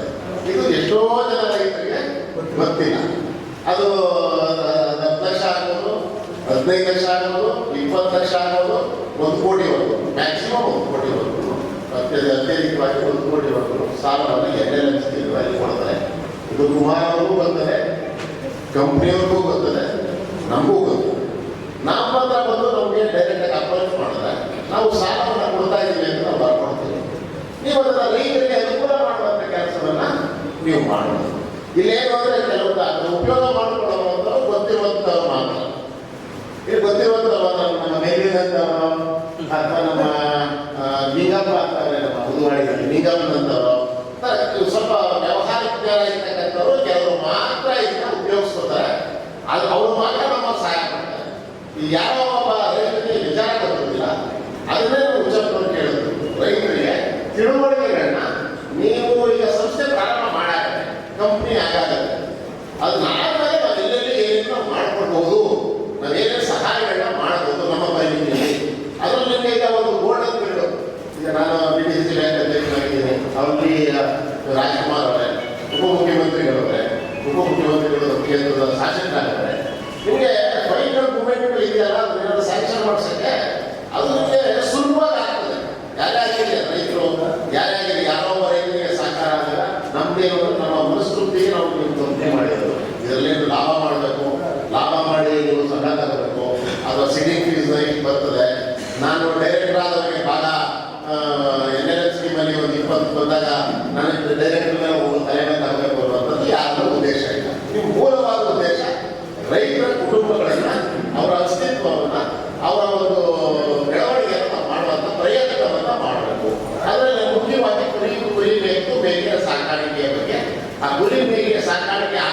ಇದು ಎಷ್ಟೋ ಜನ ರೈತರಿಗೆ ಗೊತ್ತಿಲ್ಲ. ಅದು 10 ಲಕ್ಷ ಆಗ್ಬೋದು, 15 ಲಕ್ಷ ಆಗ್ಬೋದು, 20 ಲಕ್ಷ ಆಗ್ಬೋದು, 1 ಕೋಟಿವರೆಗೂ, ಮ್ಯಾಕ್ಸಿಮಮ್ 1 ಕೋಟಿವರೆಗೂ, ಅತ್ಯಧಿಕವಾಗಿ 1 ಕೋಟಿವರೆಗೂ ಸಾಲವನ್ನು NLM ಸ್ಕೀಮಲ್ಲಿ ಕೊಡ್ತಾರೆ. ಇದು ಕುಮಾರ್ ಅವ್ರಿಗೂ ಬರ್ತದೆ, ಕಂಪ್ನಿಯವ್ರಿಗೂ ಬರ್ತದೆ, ನಮಗೂ ಗೊತ್ತು. ನಮ್ಮ ಹತ್ರ ಬಂದು ನಮಗೆ ಡೈರೆಕ್ಟಾಗಿ ಅಪ್ರೋಚ್ ಮಾಡಿದ್ರೆ ನಾವು ಸಾಲವನ್ನು ಕೊಡ್ತಾ ಇದ್ದೀವಿ ಅಂತ ನಾವು ಬರ್ಕೊಡ್ತೀವಿ. ನೀವು ಅದನ್ನು ರೈತರಿಗೆ ಅನುಕೂಲ ಮಾಡುವಂಥ ಕೆಲಸವನ್ನು ನೀವು ಮಾಡಬಹುದು. ಇಲ್ಲೇನು ಅಂದರೆ ಕೆಲವು ಅದನ್ನು ಉಪಯೋಗ ಮಾಡಿಕೊಳ್ಳುವಂಥವ್ರು ಗೊತ್ತಿರುವಂಥವ್ರು ಮಾತ್ರ. ಇದು ಗೊತ್ತಿರುವಂಥವ್ರು ನಮ್ಮ ಮೇಲಿನಂಥವ್ರು ಅಥವಾ ನಮ್ಮ ನಿಗಮ ಅಂತಾರೆ, ನಮ್ಮ ಉದುವಾಡಿದಲ್ಲಿ ನಿಗಮನಂಥವ್ರು ಸ್ವಲ್ಪ ವ್ಯವಹಾರಿಕ ಇರ್ತಕ್ಕಂಥವ್ರು ಕೆಲವರು ಮಾತ್ರ ಇದನ್ನ ಉಪಯೋಗಿಸ್ಕೊತಾರೆ. ಅದು ಅವ್ರು ಮಾತ್ರ ನಮ್ಮ ಸಹಾಯ ಮಾಡ್ತಾರೆ. ಈ ಯಾವ ಒಬ್ಬ ರೈತರಿಗೆ ವಿಚಾರ ಗೊತ್ತಿಲ್ಲ ಅದನ್ನೇ ಉಚ್ಚಪ್ಪರು ಕೇಳಿದ್ರು. ರೈತರಿಗೆ ತಿಳುವಳಿಕೆಗಳನ್ನ ನೀವು ಈಗ ಸಂಸ್ಥೆ ಪ್ರಾರಂಭ ಮಾಡಾಗತ್ತೆ, ಕಂಪ್ನಿ ಆಗಾಗತ್ತೆ, ಅದನ್ನಾದ್ಮೇಲೆ ನಾವು ಎಲ್ಲೆಲ್ಲಿ ಏನೇನು ಮಾಡ್ಕೊಳ್ಬಹುದು, ನಾವೇನೇನು ಸಹಾಯಗಳನ್ನ ಮಾಡಬಹುದು ನಮ್ಮ ಪರಿಮಿತಿಯಲ್ಲಿ. ಅದರಲ್ಲಿ ನಿಮಗೆ ಈಗ ಒಂದು ಬೋರ್ಡ್ ಅಂತ ಹೇಳೋದು. ಈಗ ನಾನು BDC ಬ್ಯಾಂಕ್ ಅಧ್ಯಕ್ಷನಾಗಿದ್ದೀನಿ. ಅವರಲ್ಲಿ ರಾಜ್ಕುಮಾರ್ ಅವರೇ, ಉಪಮುಖ್ಯಮಂತ್ರಿಗಳವರೇ, ಉಪಮುಖ್ಯಮಂತ್ರಿಗಳು ಕೇಂದ್ರದ ಶಾಸಕರಾಗವರೇ, ನಿಮಗೆ ಫೈನಲ್ ಮೂವ್ಮೆಂಟ್ಗಳು ಇದೆಯಲ್ಲ ಅದನ್ನೆಲ್ಲ ಸ್ಯಾಂಕ್ಷನ್ ಮಾಡಿಸೋಕ್ಕೆ ಅದು ನಿಮಗೆ ಸುಲಭವಾಗಿ ಆಗ್ತದೆ. ಯಾರ್ಯಾರಿಗೆ ರೈತರು ಯಾರ್ಯಾರಿಗೆ ಯಾರೋ ರೈತರಿಗೆ ಸಹಕಾರ ಆದಾಗ ನಮ್ದೇನು ನಮ್ಮ ಮನಸ್ಸೃಪ್ತಿಗೆ ನಾವು ಕಂಪ್ನಿ ಮಾಡಿರೋದು. ಇದರಲ್ಲಿ ಲಾಭ ಮಾಡಬೇಕು, ಲಾಭ ಮಾಡಿ ನೀವು ಸಂಘ ತಗೋಬೇಕು, ಅಥವಾ ಸಿಟಿಂಗ್ ಫೀಸ್ ಇಷ್ಟು ಬರ್ತದೆ. ನಾನು ಡೈರೆಕ್ಟರ್ ಆದವರಿಗೆ ಭಾಗ NLF ಸ್ಕೀಮಲ್ಲಿ ಒಂದು 20 ಬಂದಾಗ ನನಗೆ ಡೈರೆಕ್ಟರ್ ಮೇಲೆ ಒಂದು ತಲೆಮೇಲೆ ತಗೋಬೇಕು ಅನ್ನೋಂಥದ್ದು ಯಾರ ಉದ್ದೇಶ ಇಲ್ಲ. ನಿಮ್ಮ ಮೂಲವಾದ ಉದ್ದೇಶ ರೈತರ ಕುಟುಂಬಗಳನ್ನ, ಅವರ ಅಸ್ತಿತ್ವವನ್ನು, ಅವರ ಒಂದು ಬೆಳವಣಿಗೆಯನ್ನು ಮಾಡುವಂಥ ಪ್ರಯತ್ನವನ್ನು ಮಾಡಬೇಕು. ಅದರಲ್ಲಿ ಮುಖ್ಯವಾಗಿ ಕುರಿ ಮೇಕೆಯ ಸಾಕಾಣಿಕೆಯ ಬಗ್ಗೆ, ಆ ಕುರಿ ಮೇಕೆಯ ಸಾಕಾಣಿಕೆ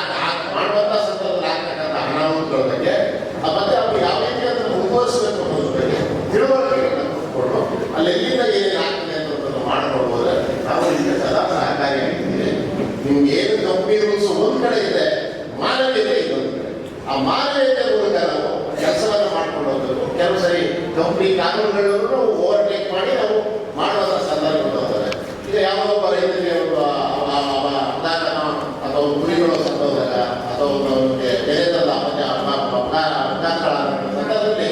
ಮಾಡುವಂಥ ಸಂದರ್ಭದಲ್ಲಿ ಆಗ್ತಕ್ಕಂಥ ಅನಾಹುತಗಳ ಬಗ್ಗೆ, ಮತ್ತೆ ಅವ್ರು ಯಾವ ರೀತಿ ಅದನ್ನು ಮುಂದುವರಿಸಬೇಕು ಅನ್ನೋದ್ರ ಬಗ್ಗೆ ತಿಳುವಳಿಕೆಗಳನ್ನು ಕೊಟ್ಕೊಂಡು ಅಲ್ಲೆಲ್ಲಿಂದ ಏನೇನು ಆಗ್ತದೆ ಅನ್ನೋದನ್ನು ಮಾಡಿಕೊಡ್ಬೋದ್ರೆ ನಾವು ಇದಕ್ಕೆ ಸದಾ ಸಹಕಾರಿಯಾಗಿದ್ದೀವಿ. ನಿಮ್ಗೆ ಏನು ಕಂಪ್ನಿ ರೂಲ್ಸ್ ಒಂದು ಕಡೆ ಇದೆ, ಮಾನವೀಯತೆ ಇನ್ನೊಂದು ಕಡೆ. ಆ ಮಾನವೀಯತೆ ಮೂಲಕ ನಾವು ಕೆಲಸವನ್ನು ಮಾಡ್ಕೊಂಡು ಹೋಗಬೇಕು. ಕೆಲವು ಸರಿ ಕಂಪ್ನಿ ಕಾನೂನುಗಳನ್ನು ಓವರ್ಟೇಕ್ ಮಾಡಿ ನಾವು ಮಾಡುವಂಥ ಸಂದರ್ಭ ಹೋಗ್ತಾರೆ. ಈಗ ಯಾವುದೊಬ್ಬ ರೈತರಿಗೆ ಒಂದು ಅಪಘಾತ ಅಥವಾ ಗುರಿಗಳು ಸತ್ತೋದಾಗ ಅಥವಾ ಬೇರೆ ಥರದ ಅಪಘಾತಗಳಾದ ಸಂದರ್ಭದಲ್ಲಿ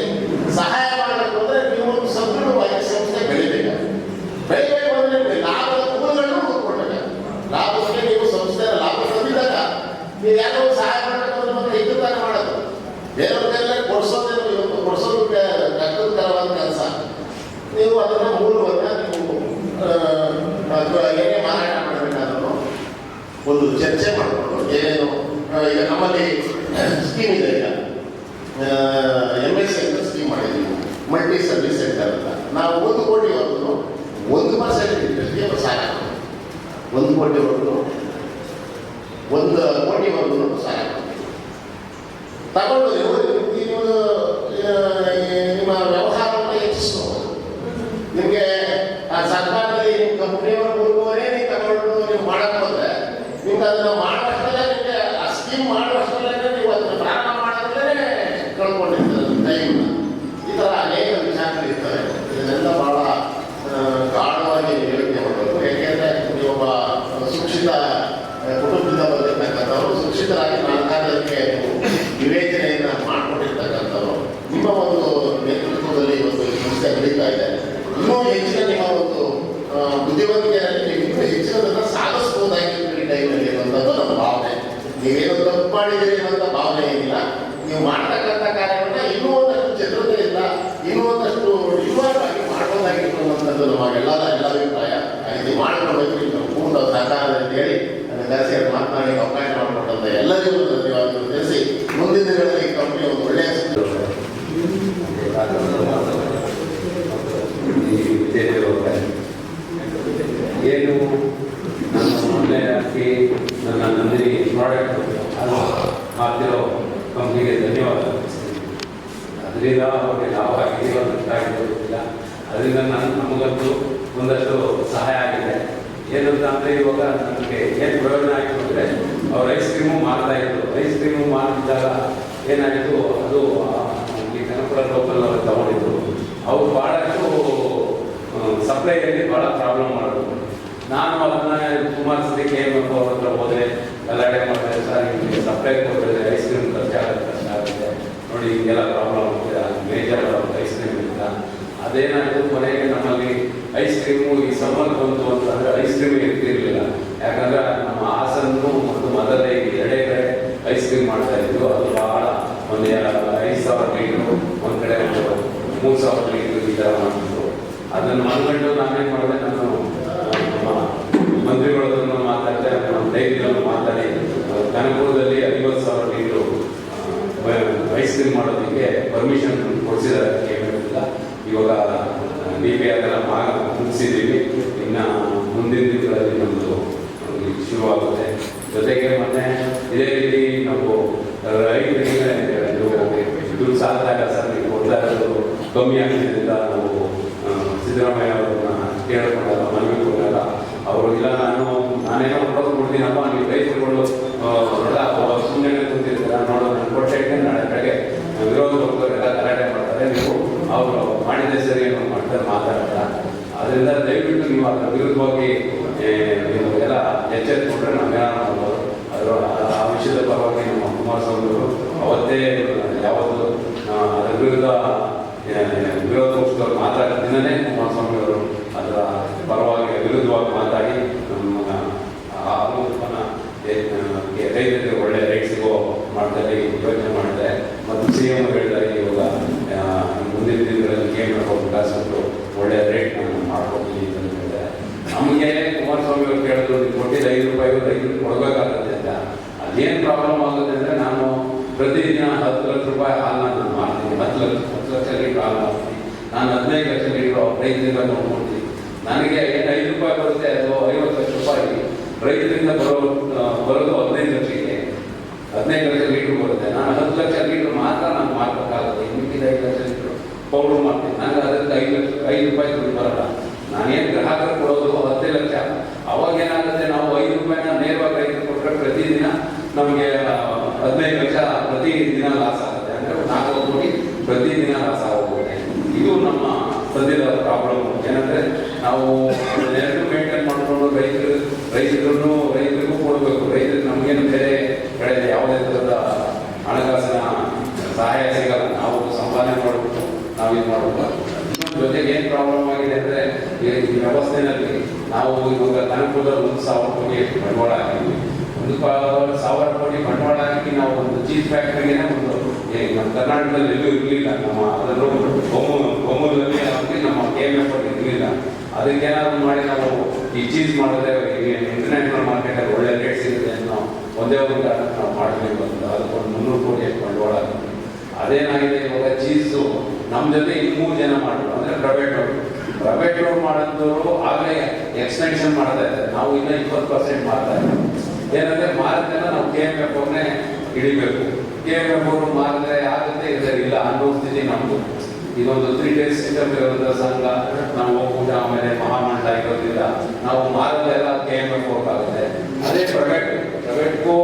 ಸಹಾಯ ಮಾಡಬೇಕು ಅಂದರೆ ನೀವು ಒಂದು ಸದೃಢವಾಗಿ ಸಂಸ್ಥೆ ಬೆಳಿಬೇಕು ಅಂದರೆ ಲಾಭದ ಮೂಲಗಳನ್ನು ಹುಡುಕೊಡ್ಬೇಕು. ಲಾಭಕ್ಕೆ ನೀವು ಸಂಸ್ಥೆಯ ಲಾಭ ತಂದಿದ್ದಾಗ ನೀವು ಯಾರೋ ಸಹಾಯ ಮಾಡಬೇಕು ಅಂದ್ರೆ ಮತ್ತೆ ಇದ್ದುತ್ತಾನೆ ಮಾಡೋದು. ಬೇರೆಯವ್ರ ಕೈಯಲ್ಲೇ ಕೊಡಿಸೋದು ಕಷ್ಟಕರವಾದ ಕೆಲಸ. ನೀವು ಅದನ್ನ ಮೂಲವನ್ನು ನೀವು ಏನೇ ಮಾರಾಟ ಮಾಡಬೇಕಾದ್ರೂ ಒಂದು ಚರ್ಚೆ ಮಾಡಿಕೊಂಡು ಏನೇನು ಈಗ ನಮ್ಮಲ್ಲಿ ಸ್ಕೀಮ್ ಇದೆ. ಈಗ MS ಅಂತ ಸ್ಕೀಮ್ ಮಾಡಿದ್ದೀವಿ, ಮಲ್ಟಿ ಸರ್ವಿಸ್ ಸೆಂಟರ್ ಅಂತ. ನಾವು 1 ಕೋಟಿವರೆಗೂ 1% ಇಂಟ್ರೆಸ್ಟ್ಗೆ ಸಾಲ, 1 ಕೋಟಿವರೆಗೂ 1 ಕೋಟಿವರೆಗೂ ಸಾಲ ತಗೊಂಡು ನೀವು ನಿಮ್ಮ ವ್ಯವಹಾರವನ್ನು ಹೆಚ್ಚಿಸ್ಕೋಬಹುದು. ನಿಮಗೆ ಆ ಸರ್ಕಾರದಲ್ಲಿ ನಿಮ್ಮ ಕಂಪ್ನಿಯವರು ಬರುವವರೇ ನೀವು ತಗೊಂಡು ನೀವು ಮಾಡಕ್ಕೆ ಹೋದ್ರೆ ನಿಮ್ಗೆ ಅದನ್ನು ಮಾಡುವಷ್ಟಲ್ಲೇ ನಿಮಗೆ ಆ ಸ್ಕೀಮ್ ಮಾಡುವಷ್ಟಲ್ಲೇ ನೀವು ಅದನ್ನು ಪ್ರಾರಂಭ ಮಾಡೋದ್ರೇ ಕಳ್ಕೊಂಡಿರ್ತಾರೆ ಟೈಮ್ನ. ಈ ಥರ ಅನೇಕ ವಿಚಾರಗಳಿರ್ತವೆ. ಇದನ್ನೆಲ್ಲ ಭಾಳ ಗಾಢವಾಗಿ ಯೋಚನೆ ಮಾಡಬೇಕು. ಯಾಕೆಂದರೆ ನೀವೊಬ್ಬ ಶಿಕ್ಷಿತ ಕುಟುಂಬದಿಂದ ಬಂದಿರ್ತಕ್ಕಂಥವ್ರು, ಶಿಕ್ಷಿತರಾಗಿ ನಾಲ್ಕಾದಕ್ಕೆ ವಿವೇಚನೆಯನ್ನು ಮಾಡಿಕೊಂಡಿರ್ತಕ್ಕಂಥವ್ರು, ನಿಮ್ಮ ಒಂದು ನೇತೃತ್ವದಲ್ಲಿ ಒಂದು ಸಂಸ್ಥೆ ಬೆಳೀತಾ ಇದೆ. ಇನ್ನೂ ಹೆಚ್ಚಿನ ನಿಮ್ಮ ಒಂದು ಬುದ್ಧಿವಂತಿಕೆಯಲ್ಲಿ ನೀವು ಇನ್ನೂ ಹೆಚ್ಚಿನದನ್ನು ಸಾಧಿಸಬಹುದಾಗಿತ್ತು ಈ ಟೈಮಲ್ಲಿ ಅನ್ನೋದು ನಮ್ಮ ಭಾವನೆ. ನೀವೇನು ತಪ್ಪು ಮಾಡಿದ್ದೀರಿ ಅನ್ನೋಂಥ ಭಾವನೆ ಏನಿಲ್ಲ. ನೀವು ಮಾಡ್ತಕ್ಕಂಥ ಕಾರ್ಯವನ್ನು ಇನ್ನೂ ಒಂದಷ್ಟು ಚತುರತೆಯಿಂದ ಇನ್ನೂ ಒಂದಷ್ಟು ನಿವಾರವಾಗಿ ಮಾಡ್ಬೋದಾಗಿತ್ತು ಅನ್ನೋಂಥದ್ದು ನಮಗೆಲ್ಲರ ಅಭಿಪ್ರಾಯ. ಇದು ಮಾಡಿಕೊಡ್ಬೇಕು, ನೀವು ಪೂರ್ಣ ಸಹಕಾರ ಅಂತ ಹೇಳಿ ನನ್ನ ಕರೆಸಿ ಮಾತನಾಡಿ ಅವಕಾಶ ಮಾಡಿಕೊಟ್ಟಂಥ ಎಲ್ಲರಿಗೂ ಧನ್ಯವಾದಗಳು ತಿಳಿಸಿ ಮುಂದಿನ ದಿನಗಳಲ್ಲಿ ಈ ಕಂಪನಿ ಒಂದು ಒಳ್ಳೆಯ ಏನು ನನ್ನ ಮೊನ್ನೆ ಹಾಕಿ ನನ್ನ ನಂದಿನಿ ಪ್ರಾಡಕ್ಟ್ ಅದು ಮಾಡ್ತಿರೋ ಕಂಪ್ನಿಗೆ ಧನ್ಯವಾದ. ಅದರಿಂದ ಅವ್ರಿಗೆ ಲಾಭ ಆಗಿದೆಯೋ ಅಂತ ಗೊತ್ತಿಲ್ಲ. ಅದರಿಂದ ನಮಗಂತೂ ಒಂದಷ್ಟು ಸಹಾಯ ಆಗಿದೆ. ಏನಂತ ಅಂದರೆ ಇವಾಗ ನನಗೆ ಏನು ಪ್ರಯೋಜನ ಆಯಿತು ಅಂದರೆ ಅವ್ರು ಐಸ್ ಕ್ರೀಮು ಮಾರ್ತಾಯಿದ್ರು. ಐಸ್ ಕ್ರೀಮು ಮಾರಿದಾಗ ಏನಾಯಿತು, ಅದು ಈ ಕನಕಪುರ ಲೋಕಲ್ ಅವರು ತಗೊಂಡಿದ್ರು. ಅವ್ರು ಭಾಳಷ್ಟು ಸಪ್ಲೈಯಲ್ಲಿ ಭಾಳ ಪ್ರಾಬ್ಲಮ್ ಮಾಡೋದು. ನಾನು ಅದನ್ನ ಸುಮಾರು ಸತಿ ಕೇಳಬೇಕು, ಅವ್ರ ಹತ್ರ ಹೋದರೆ ಗಲಾಟೆ ಮಾಡ್ತಾರೆ, ಸರ್ ನಿಮಗೆ ಸಪ್ಲೈ ಕೊಟ್ಟರೆ ಐಸ್ ಕ್ರೀಮ್ ಕಷ್ಟ ಆಗುತ್ತೆ ನೋಡಿ, ಹಿಂಗೆಲ್ಲ ಪ್ರಾಬ್ಲಮ್ ಆಗ್ತದೆ, ಅದು ಮೇಜರ್ ಐಸ್ ಕ್ರೀಮ್ ಇಲ್ಲ. ಅದೇನಾಯಿತು, ಕೊನೆಗೆ ನಮ್ಮಲ್ಲಿ ಐಸ್ ಕ್ರೀಮು ಈ ಸಮ್ಮರ್ ಬಂತು ಅಂತಂದರೆ ಐಸ್ ಕ್ರೀಮ್ ಇರ್ತಿರ್ಲಿಲ್ಲ. ಯಾಕಂದರೆ ನಮ್ಮ ಹಾಸನ್ನು ಮತ್ತು ಮದರೇ ಎರಡೇ ಕಡೆ ಐಸ್ ಕ್ರೀಮ್ ಮಾಡ್ತಾ ಇದ್ರು. ಅದು ಭಾಳ ಒಂದು ಥರ ಮಾಡಿದ್ರು. ಅದನ್ನು ಮನಗಂಡು ನಾನೇನು ಮಾಡಿದೆ, ನಾನು ನಮ್ಮ ಮಂತ್ರಿಗಳನ್ನ ಮಾತಾಡಿದೆ, ನಮ್ಮ ಡೈರಿಗಳನ್ನು ಮಾತಾಡಿ ಕನಕಪುರದಲ್ಲಿ 50,000 ಲೀಟ್ರು ಐಸ್ ಕ್ರೀಮ್ ಮಾಡೋದಕ್ಕೆ ಪರ್ಮಿಷನ್ ಕೊಡಿಸಿದ್ದಾರೆ KMF. ಇವಾಗ DP ಅದೆಲ್ಲ ಮುಗಿಸಿದ್ದೀವಿ. ಇನ್ನು ಮುಂದಿನ ದಿನಗಳಲ್ಲಿ ನಮ್ಮದು ಶುರುವಾಗುತ್ತೆ. ಜೊತೆಗೆ ಮೊನ್ನೆ ಇದೇ ರೀತಿ ನಾವು ರೈತರಿಗೆ ದುಡ್ಡು ಸಾಲದಾಗ ಸರ್ ನೀವು ಕೊಡ್ತಾ ಇರೋದು ಕಮ್ಮಿ ಆಗ್ತಿದ್ರಿಂದ ನಾವು ಸಿದ್ದರಾಮಯ್ಯ ಅವ್ರನ್ನ ಕೇಳ್ಕೊಂಡಾಗ ಮನವಿ ಕೊಟ್ಟಾಗ ಅವರು ಇಲ್ಲ ನಾನೇನೋ ಕೊಡೋದು ಕೊಡ್ತೀನಪ್ಪ, ನೀವು ರೈತರುಗಳು ಸುಮ್ಮನೆ ಕೂತಿರ್ತೀರ ನೋಡೋ ನಾನು ಕೊಟ್ಟೆ ನಾಳೆ ಕಡೆಗೆ ವಿರೋಧ ಎಲ್ಲ ಗಲಾಟೆ ಮಾಡ್ತಾರೆ, ನೀವು ಅವರು ಮಾಡಿದೆ ಸರಿ ಏನೋ ಮಾಡ್ತಾರೆ ಮಾತಾಡ್ತಾರೆ. ಅದರಿಂದ ದಯವಿಟ್ಟು ನೀವು ಅದರ ವಿರುದ್ಧವಾಗಿ ನೀವು ಎಲ್ಲ ಎಚ್ಚೆತ್ಕೊಂಡ್ರೆ ನಾವೇನಾರು ಮಾಡ್ಬೋದು. ಆ ವಿಷಯದ ಪರವಾಗಿ ನಮ್ಮ ಕುಮಾರಸ್ವಾಮಿ ಅವರು ಅವತ್ತೇ ಯಾವತ್ತು ಅದರ ವಿರುದ್ಧ ವಿರೋಧ ಪಕ್ಷದವ್ರು ಮಾತಾಡಿದ ದಿನನೇ ಕುಮಾರಸ್ವಾಮಿ ಅವರು ಅದರ ಪರವಾಗಿ ವಿರುದ್ಧವಾಗಿ ಮಾತಾಡಿ ನಮ್ಮ ಹಾಲು ಉತ್ಪನ್ನ ರೈತರಿಗೆ ಒಳ್ಳೆ ರೇಟ್ ಸಿಗೋ ಮಾಡ್ತಾರೆ ಯೋಚನೆ ಮಾಡಿದೆ. ಮತ್ತು CM ಹೇಳಿದ್ದಾರೆ ಇವಾಗ ಮುಂದಿನ ದಿನಗಳಲ್ಲಿ KMF ವಿಕಾಸಗಳು ಒಳ್ಳೆ ರೇಟ್ ನಾನು ಮಾಡ್ಕೊಡ್ತೀನಿ ಅಂತ ಹೇಳಿದೆ. ನಮಗೆ ಕುಮಾರಸ್ವಾಮಿ ಅವರು ಕೇಳಿದ್ರು, ನೀವು ಕೊಟ್ಟಿದ್ದು ₹5 ರೈತರಿಗೆ ಕೊಡಬೇಕಾಗುತ್ತೆ ಅಂತ. ಅದೇನು ಪ್ರಾಬ್ಲಮ್ ಆಗುತ್ತೆ ಅಂದರೆ, ನಾನು ಪ್ರತಿದಿನ 10 ಲಕ್ಷ ರೂಪಾಯಿ ಹಾಲನ್ನ ನಾನು ಮಾಡ್ತೀನಿ, 10 ಲಕ್ಷ ಲೀಟ್ರ್ ಹಾಲು ಮಾಡ್ತೀನಿ. ನಾನು 15 ಲಕ್ಷ ಲೀಟ್ರ್ ರೈತರಿಂದ ನೋಡ್ಕೊಡ್ತೀನಿ. ನನಗೆ ಏನು ₹5 ಬರುತ್ತೆ, ಅದು 50 ಲಕ್ಷ ರೂಪಾಯಿ ರೈತರಿಂದ ಬರೋದು 15 ಲಕ್ಷಕ್ಕೆ, 15 ಲಕ್ಷ ಲೀಟ್ರ್ ಬರುತ್ತೆ. ನಾನು 10 ಲಕ್ಷ ಲೀಟ್ರ್ ಮಾತ್ರ ನಾನು ಮಾರ್ಬೇಕಾಗುತ್ತೆ. ಇನ್ನಿಕ್ಕಿದ 5 ಲಕ್ಷ ಲೀಟ್ರ್ ಪೌಡ್ರ್ ಮಾಡ್ತೀನಿ. ನನಗೆ ಅದಕ್ಕೆ ₹5 ದುಡ್ಡು ಬರಲ್ಲ. ನಾನೇನು ಗ್ರಾಹಕರು ಕೊಡೋದು 10 ಲಕ್ಷ. ಅವಾಗ ಏನಾಗುತ್ತೆ, ನಾವು ₹5 ನೇರವಾಗಿ ರೈತರು ಕೊಟ್ಟರೆ ಪ್ರತಿದಿನ ನಮಗೆ 15 ಲಕ್ಷ ಪ್ರತಿದಿನ ಲಾಸ್ ಆಗುತ್ತೆ. ಅಂದರೆ 4 ಕೋಟಿ ಪ್ರತಿದಿನ ಲಾಸ್ ಆಗೋಗುತ್ತೆ. ಇದು ನಮ್ಮ ಸದ್ಯದ ಪ್ರಾಬ್ಲಮ್. ಏನಂದರೆ ನಾವು ಎರಡು ಮೇಂಟೈನ್ ಮಾಡಿಕೊಂಡು ರೈತರಿಗೂ ಕೊಡಬೇಕು. ರೈತರಿಗೆ ನಮಗೇನು ಬೇರೆ ಕಡೆ ಯಾವುದೇ ಥರದ ಹಣಕಾಸಿನ ಸಹಾಯ ಸಿಗಲ್ಲ. ನಾವು ಸಂಪಾದನೆ ಮಾಡಬೇಕು, ನಾವು ಇದು ಮಾಡಬೇಕು. ಜೊತೆಗೆ ಏನು ಪ್ರಾಬ್ಲಮ್ ಆಗಿದೆ ಅಂದರೆ, ಈ ವ್ಯವಸ್ಥೆಯಲ್ಲಿ ನಾವು ಇವಾಗ ಕನಕಪುರದಲ್ಲಿ 1,000 ಕೋಟಿ ಬಂಡವಾಳ ಹಾಕಿದ್ವಿ. 1,000 ಕೋಟಿ ಬಂಡವಾಳ ಹಾಕಿ ನಾವು ಒಂದು ಚೀಸ್ ಫ್ಯಾಕ್ಟ್ರಿಗೆ ಒಂದು ನಮ್ಮ ಕರ್ನಾಟಕದಲ್ಲಿ ಎಲ್ಲೂ ಇರಲಿಲ್ಲ. ನಮ್ಮ ಅದರಲ್ಲೂ ಬೊಮ್ಮೂರಲ್ಲಿ ನಮ್ಮ KMF ಇರಲಿಲ್ಲ. ಅದಕ್ಕೇನಾದ್ರು ಮಾಡಿ ನಾವು ಈ ಚೀಸ್ ಮಾಡಿದ್ರೆ ಇಂಟರ್ನ್ಯಾಷನಲ್ ಮಾರ್ಕೆಟಲ್ಲಿ ಒಳ್ಳೆ ರೇಟ್ ಸಿಗುತ್ತೆ ಅಂತ ನಾವು ಒಂದೇ ಒಂದು ಕಾರಣಕ್ಕೆ ನಾವು ಮಾಡಬೇಕು ಅಂತ ಅದಕ್ಕೊಂದು 300 ಕೋಟಿ ಬಂಡವಾಳ ಹಾಕಿದ್ವಿ. ಅದೇನಾಗಿದೆ, ಇವಾಗ ಚೀಸು ನಮ್ಮ ಜೊತೆ 3 ಜನ ಮಾಡಿದ್ರು. ಅಂದರೆ ಪ್ರೈವೇಟ್ ಮಾಡೋದವರು ಆಗಲೇ ಎಕ್ಸ್ಟೆನ್ಷನ್ ಮಾಡ್ತಾ ಇದ್ದಾರೆ. ನಾವು ಇನ್ನೂ 20% ಮಾಡ್ತಾ ಇದ್ದೀವಿ. ಏನಂದರೆ ಮಾರಿದ್ರೆಲ್ಲ ನಾವು KMF ಅವ್ರನ್ನೇ ಹಿಡಿಬೇಕು. KMF ಅವರು ಮಾರಿದ್ರೆ ಆಗುತ್ತೆ, ಇಲ್ಲ ಅನ್ನೋ ಸ್ಥಿತಿ ನಮ್ಮದು. ಇದೊಂದು 3 days ಸಿಸ್ಟಮ್ ಇರೋದ್ರ ಸಂಘ ನಾವು ಒಕ್ಕೂಟ ಆಮೇಲೆ ಮಹಾಮಂಡ ಇರೋದ್ರಿಂದ ನಾವು ಮಾರೋದೆಲ್ಲ KMF ಹೋಗಾಗುತ್ತೆ. ಅದೇ ಪ್ರೈವೇಟ್ಗೂ